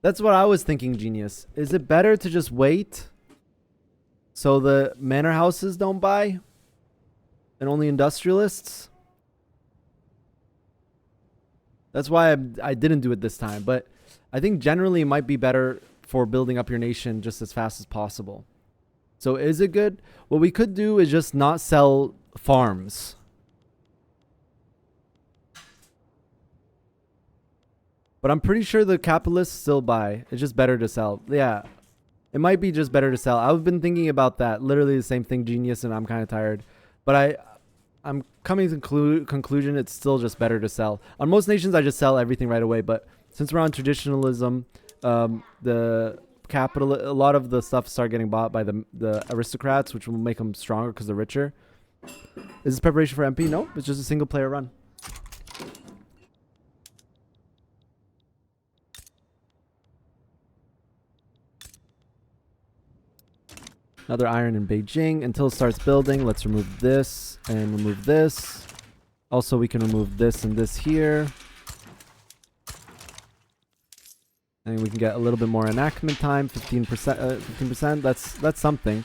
[SPEAKER 1] That's what I was thinking, Genius. Is it better to just wait so the manor houses don't buy and only industrialists? That's why I didn't do it this time. But I think generally it might be better for building up your nation just as fast as possible. So is it good? What we could do is just not sell farms. But I'm pretty sure the capitalists still buy. It's just better to sell. Yeah. It might be just better to sell. I've been thinking about that. Literally the same thing, Genius, and I'm kind of tired. But I'm coming to conclusion. It's still just better to sell. On most nations, I just sell everything right away. But since we're on traditionalism, the capital, a lot of the stuff start getting bought by the aristocrats, which will make them stronger because they're richer. Is this preparation for MP? No, it's just a single player run. Another iron in Beijing until it starts building. Let's remove this and remove this. Also, we can remove this and this here. And we can get a little bit more enactment time, 15%. 15%. That's something.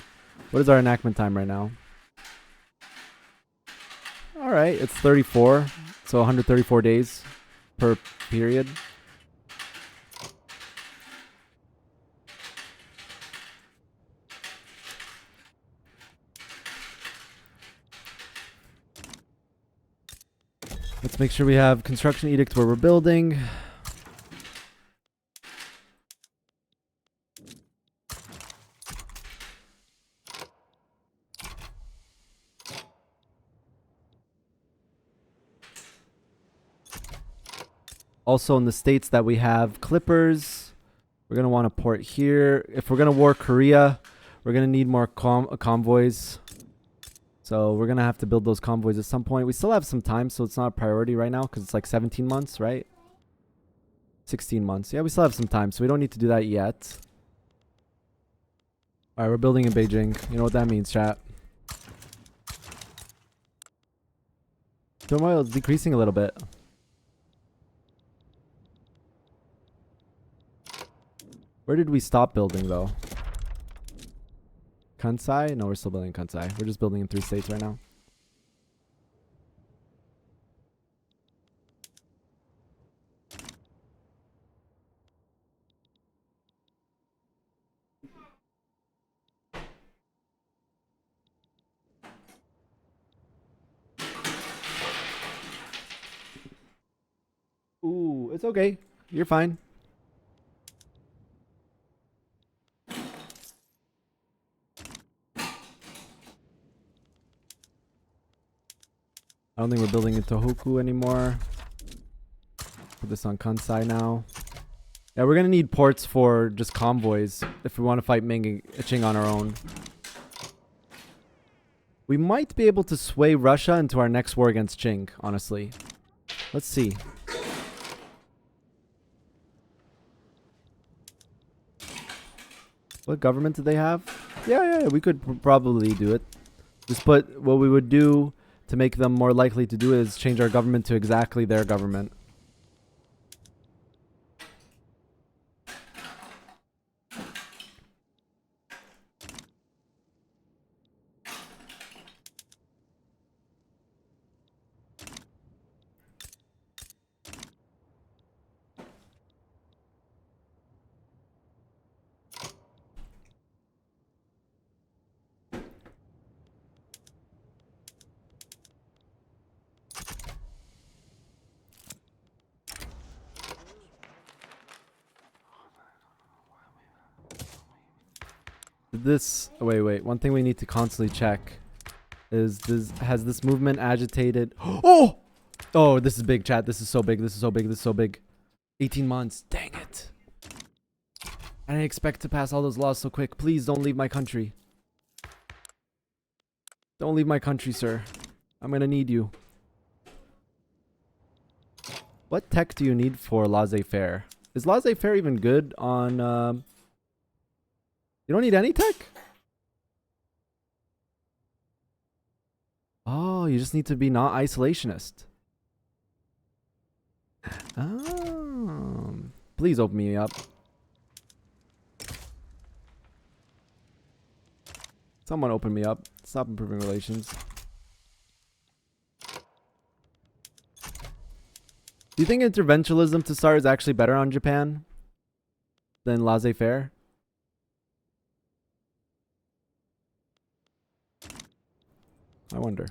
[SPEAKER 1] What is our enactment time right now? All right, it's 34. So 134 days per period. Let's make sure we have construction edict where we're building. Also in the states that we have clippers, we're going to want to port here. If we're going to war Korea, we're going to need more convoys. So we're going to have to build those convoys at some point. We still have some time, so it's not a priority right now because it's like 17 months, right? 16 months. Yeah, we still have some time, so we don't need to do that yet. All right, we're building in Beijing. You know what that means, chat. Turmoil is decreasing a little bit. Where did we stop building, though? Kansai? No, we're still building Kansai. We're just building in 3 states right now. Ooh, it's okay. You're fine. I don't think we're building in Tohoku anymore. Put this on Kansai now. Yeah, we're going to need ports for just convoys if we want to fight Ming and Qing on our own. We might be able to sway Russia into our next war against Qing, honestly. Let's see. What government do they have? Yeah, we could probably do it. Just put what we would do to make them more likely to do is change our government to exactly their government. This wait, one thing we need to constantly check is has this movement agitated? Oh, this is big, chat. This is so big. This is so big. This is so big. 18 months. Dang it. I didn't expect to pass all those laws so quick. Please don't leave my country. Don't leave my country, sir. I'm gonna need you. What tech do you need for laissez-faire? Is laissez-faire even good on you don't need any tech? Oh, you just need to be not isolationist. Please open me up. Someone open me up. Stop improving relations. Do you think interventionism to start is actually better on Japan than laissez-faire? I wonder.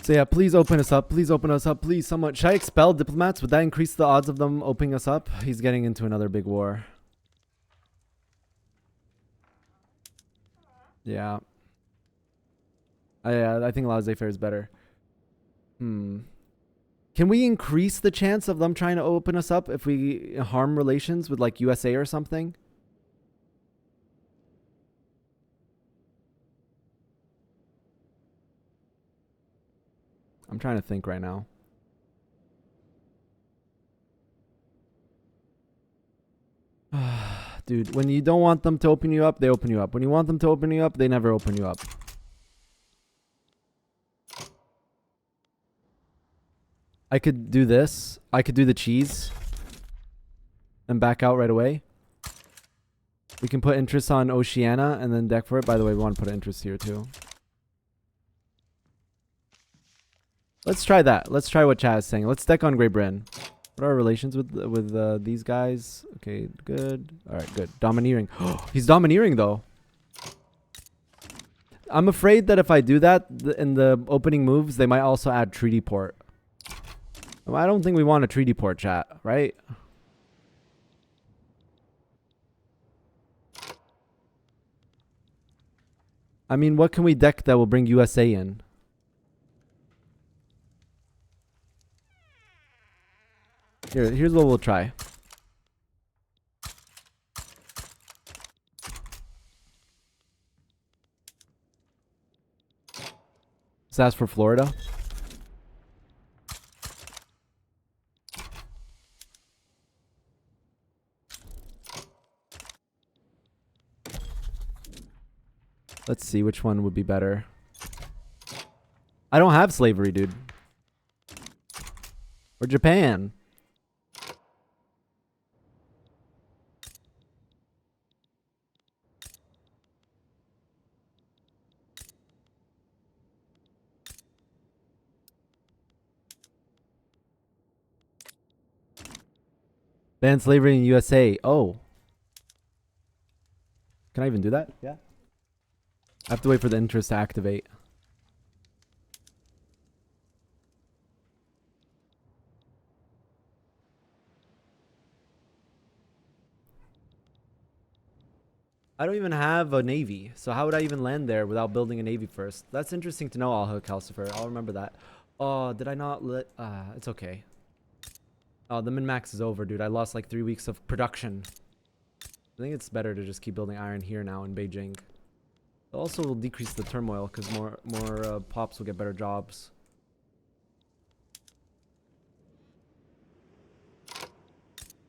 [SPEAKER 1] So yeah, please open us up. Please open us up. Please, someone. Should I expel diplomats? Would that increase the odds of them opening us up? He's getting into another big war. Yeah. I think laissez-faire is better. Can we increase the chance of them trying to open us up if we harm relations with like USA or something? I'm trying to think right now. Dude, when you don't want them to open you up, they open you up. When you want them to open you up, they never open you up. I could do this. I could do the cheese. And back out right away. We can put interest on Oceania and then deck for it. By the way, we want to put interest here too. Let's try that. Let's try what Chad is saying. Let's deck on Great Britain. What are our relations with these guys? Okay, good. All right, good. Domineering. He's domineering though. I'm afraid that if I do that in the opening moves, they might also add treaty port. I don't think we want a treaty port, chat, right? I mean, what can we deck that will bring USA in? Here's what we'll try. Let's ask for Florida. Let's see which one would be better. I don't have slavery, dude. Or Japan. Ban slavery in USA. Oh. Can I even do that? Yeah. I have to wait for the interest to activate. I don't even have a navy, so how would I even land there without building a navy first? That's interesting to know, Al Calcifer. I'll remember that. Oh, did I not let... it's okay. Oh, the min-max is over, dude. I lost like 3 weeks of production. I think it's better to just keep building iron here now in Beijing. It also will decrease the turmoil because more pops will get better jobs.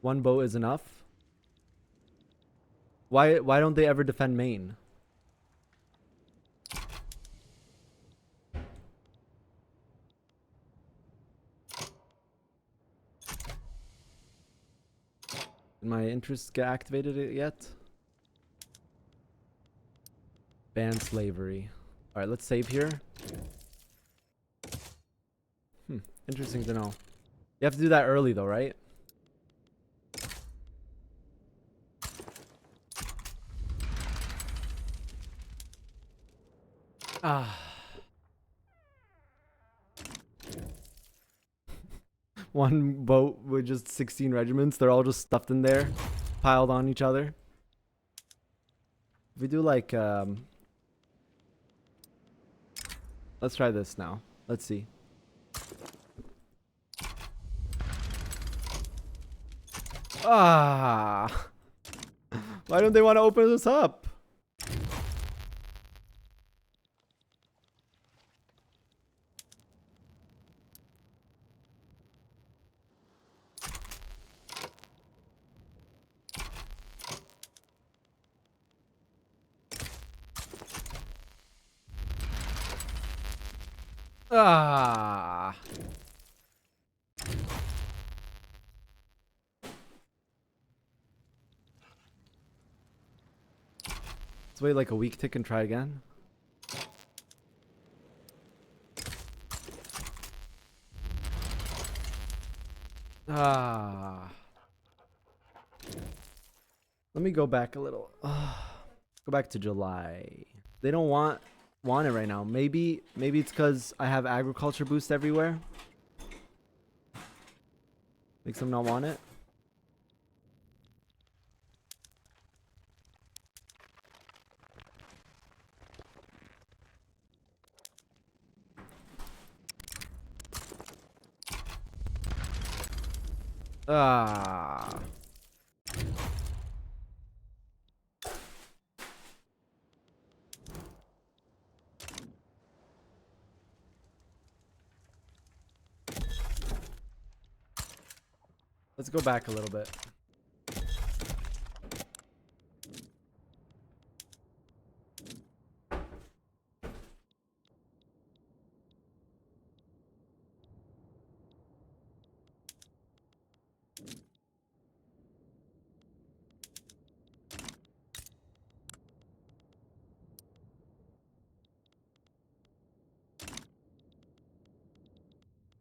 [SPEAKER 1] One boat is enough. Why don't they ever defend Maine? Did my interest get activated yet? Ban slavery. Alright, let's save here. Interesting to know. You have to do that early though, right? One boat with just 16 regiments. They're all just stuffed in there, piled on each other. If we do like, let's try this now. Let's see. Why don't they want to open this up? Let's wait like a week tick and try again. Let me go back a little. Go back to July. They don't want it right now. Maybe it's because I have agriculture boost everywhere. Makes them not want it. Ah. Let's go back a little bit.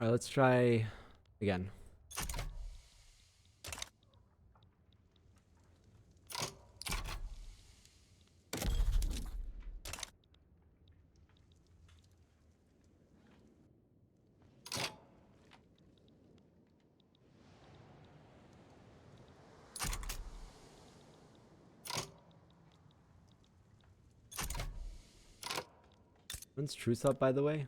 [SPEAKER 1] All right, let's try again. When's truce up, by the way?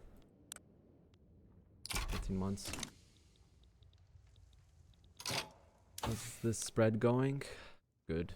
[SPEAKER 1] 15 months. How's this spread going? Good.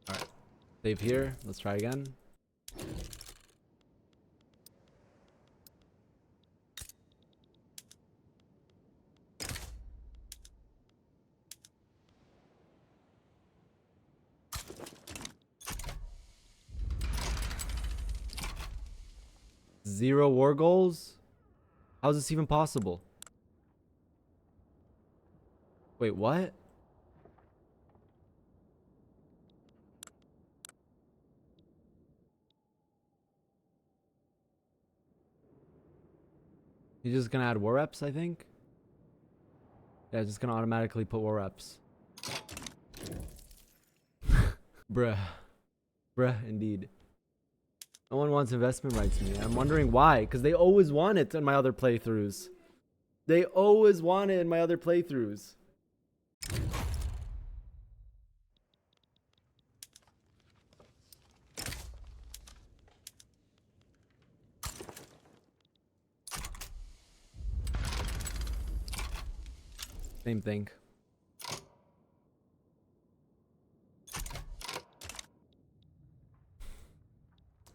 [SPEAKER 1] Alright. Save here. Let's try again. Zero war goals? How is this even possible? Wait, what? He's just gonna add war reps, I think? Yeah, just gonna automatically put war reps. Bruh. Bruh, indeed. No one wants investment rights me. I'm wondering why. Because they always want it in my other playthroughs. They always want it in my other playthroughs. Same thing.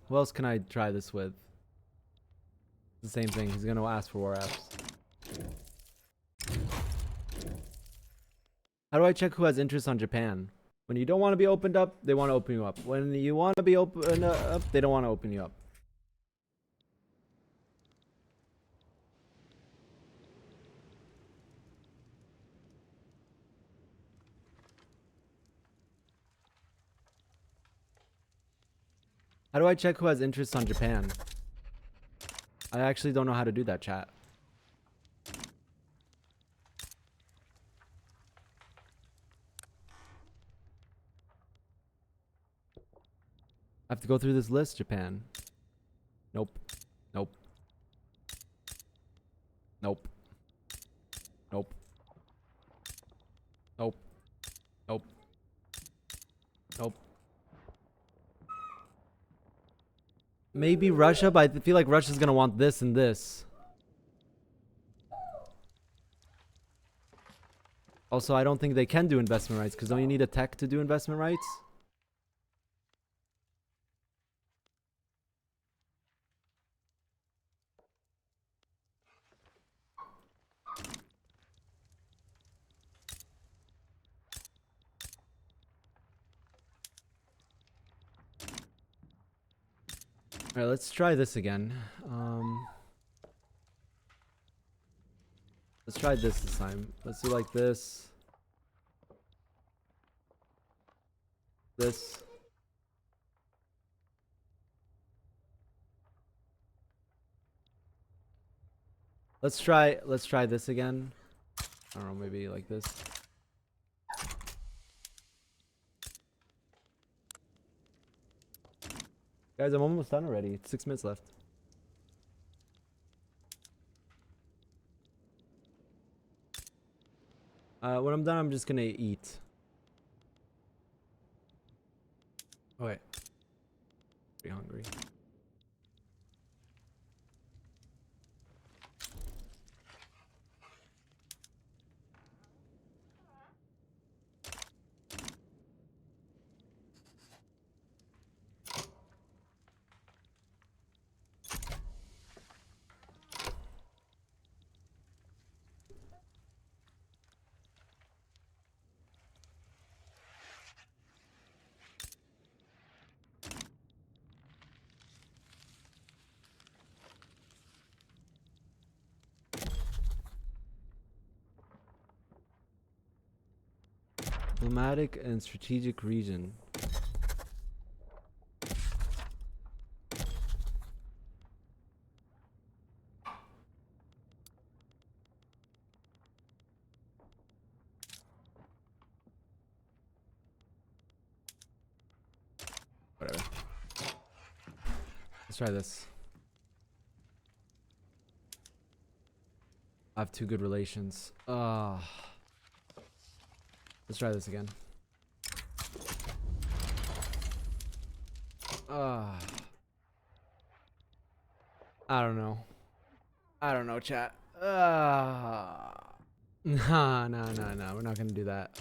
[SPEAKER 1] Who else can I try this with? The same thing. He's gonna ask for war apps. How do I check who has interest on Japan? When you don't want to be opened up, they want to open you up. When you want to be open up, they don't want to open you up. How do I check who has interest on Japan? I actually don't know how to do that, chat. I have to go through this list, Japan. Nope. Nope. Nope. Nope. Nope. Nope. Nope. Maybe Russia, but I feel like Russia's gonna want this and this. Also, I don't think they can do investment rights, because don't you need a tech to do investment rights? Alright, let's try this again. Let's try this time. Let's do like this. This. Let's try this again. I don't know, maybe like this. Guys, I'm almost done already. 6 minutes left. When I'm done, I'm just gonna eat. Oh wait. Pretty hungry. Diplomatic and strategic region. Whatever. Let's try this. I have 2 good relations. Let's try this again. I don't know. I don't know, chat. Nah. We're not gonna do that.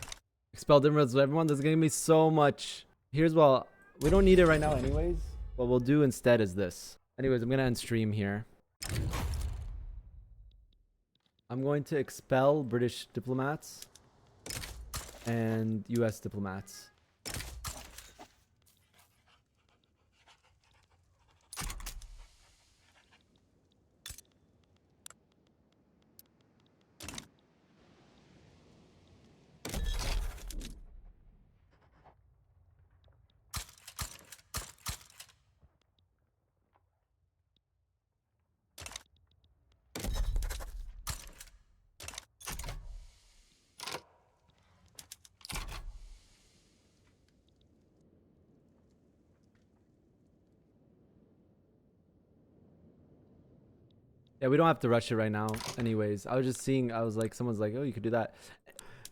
[SPEAKER 1] Expel emeralds with everyone. That's gonna give me so much. Here's what we don't need it right now, anyways. What we'll do instead is this. Anyways, I'm gonna end stream here. I'm going to expel British diplomats and US diplomats. Yeah, we don't have to rush it right now. Anyways, I was just seeing, I was like, someone's like, oh, you could do that.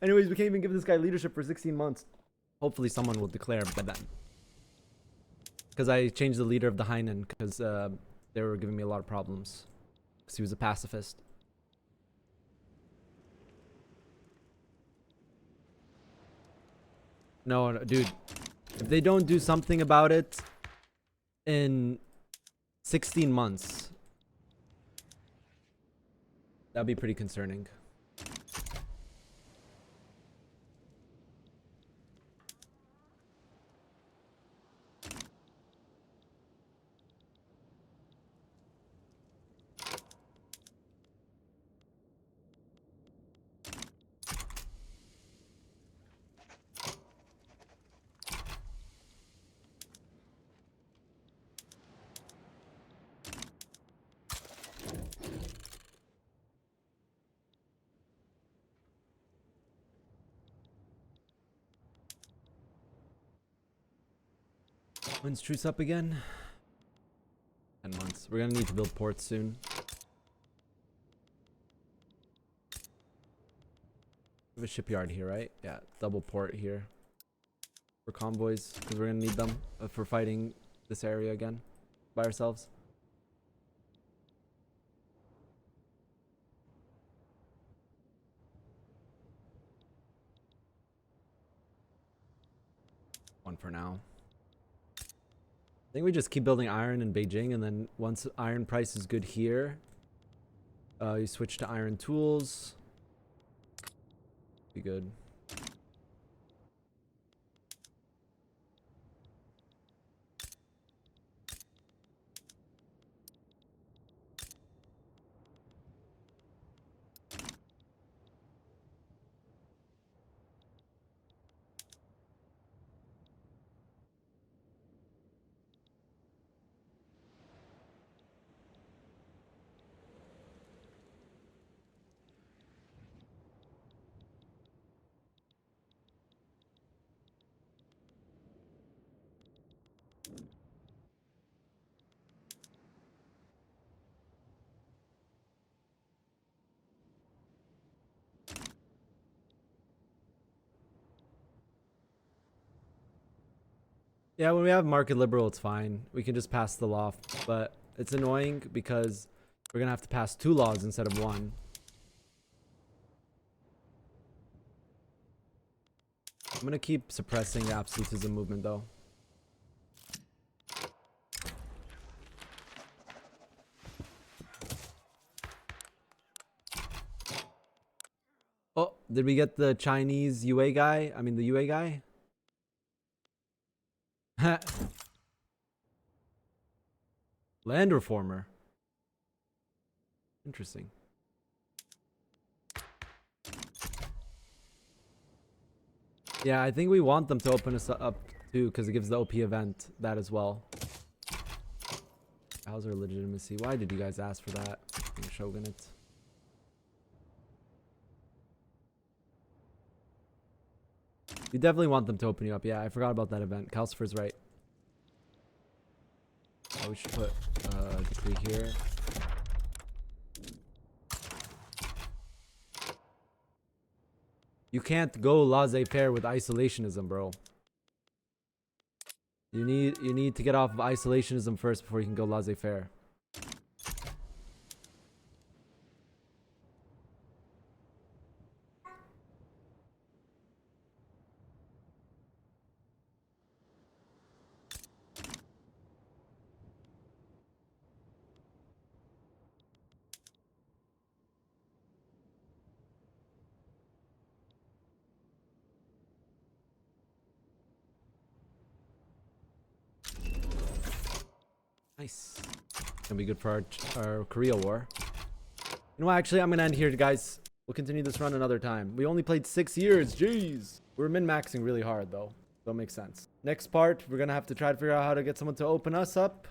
[SPEAKER 1] Anyways, we can't even give this guy leadership for 16 months. Hopefully someone will declare by then. Because I changed the leader of the Hainan because they were giving me a lot of problems. Because he was a pacifist. No, dude. If they don't do something about it in 16 months, that'd be pretty concerning. When's truce up again? 10 months. We're gonna need to build ports soon. We have a shipyard here, right? Yeah, double port here. For convoys, because we're gonna need them for fighting this area again by ourselves. One for now. I think we just keep building iron in Beijing, and then once iron price is good here, you switch to iron tools. Be good. Yeah, when we have market liberal, it's fine. We can just pass the law, but it's annoying because we're gonna have to pass 2 laws instead of 1. I'm gonna keep suppressing the absolutism movement though. Oh, did we get the Chinese UA guy? I mean the UA guy? Land reformer. Interesting. Yeah, I think we want them to open us up too because it gives the OP event that as well. How's our legitimacy? Why did you guys ask for that? Shogunate. We definitely want them to open you up. Yeah, I forgot about that event. Calcifer's right. Oh, we should put decree here. You can't go laissez-faire with isolationism, bro. You need to get off of isolationism first before you can go laissez-faire. Nice. Gonna be good for our Korea war. You know what, actually, I'm gonna end here, guys. We'll continue this run another time. We only played 6 years. Jeez. We're min-maxing really hard, though. Don't make sense. Next part, we're gonna have to try to figure out how to get someone to open us up.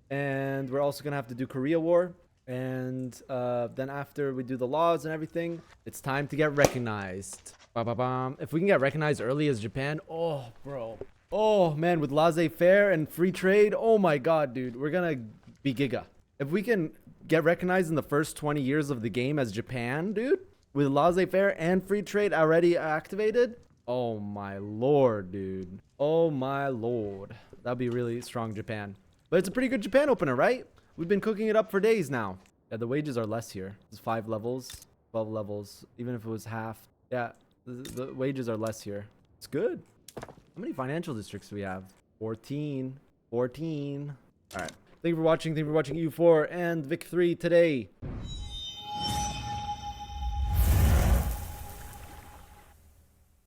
[SPEAKER 1] And we're also gonna have to do Korea war. And then after we do the laws and everything, it's time to get recognized. Ba-ba-bam. If we can get recognized early as Japan, oh, bro. Oh, man, with laissez-faire and free trade, oh my god, dude. We're gonna be giga. If we can get recognized in the first 20 years of the game as Japan, dude, with laissez-faire and free trade already activated, oh my lord, dude. Oh my lord. That'd be really strong Japan. But it's a pretty good Japan opener, right? We've been cooking it up for days now. Yeah, the wages are less here. It's 5 levels, 12 levels, even if it was half. Yeah, the wages are less here. It's good. How many financial districts do we have? 14. 14. All right. Thank you for watching. Thank you for watching U4 and Vic 3 today.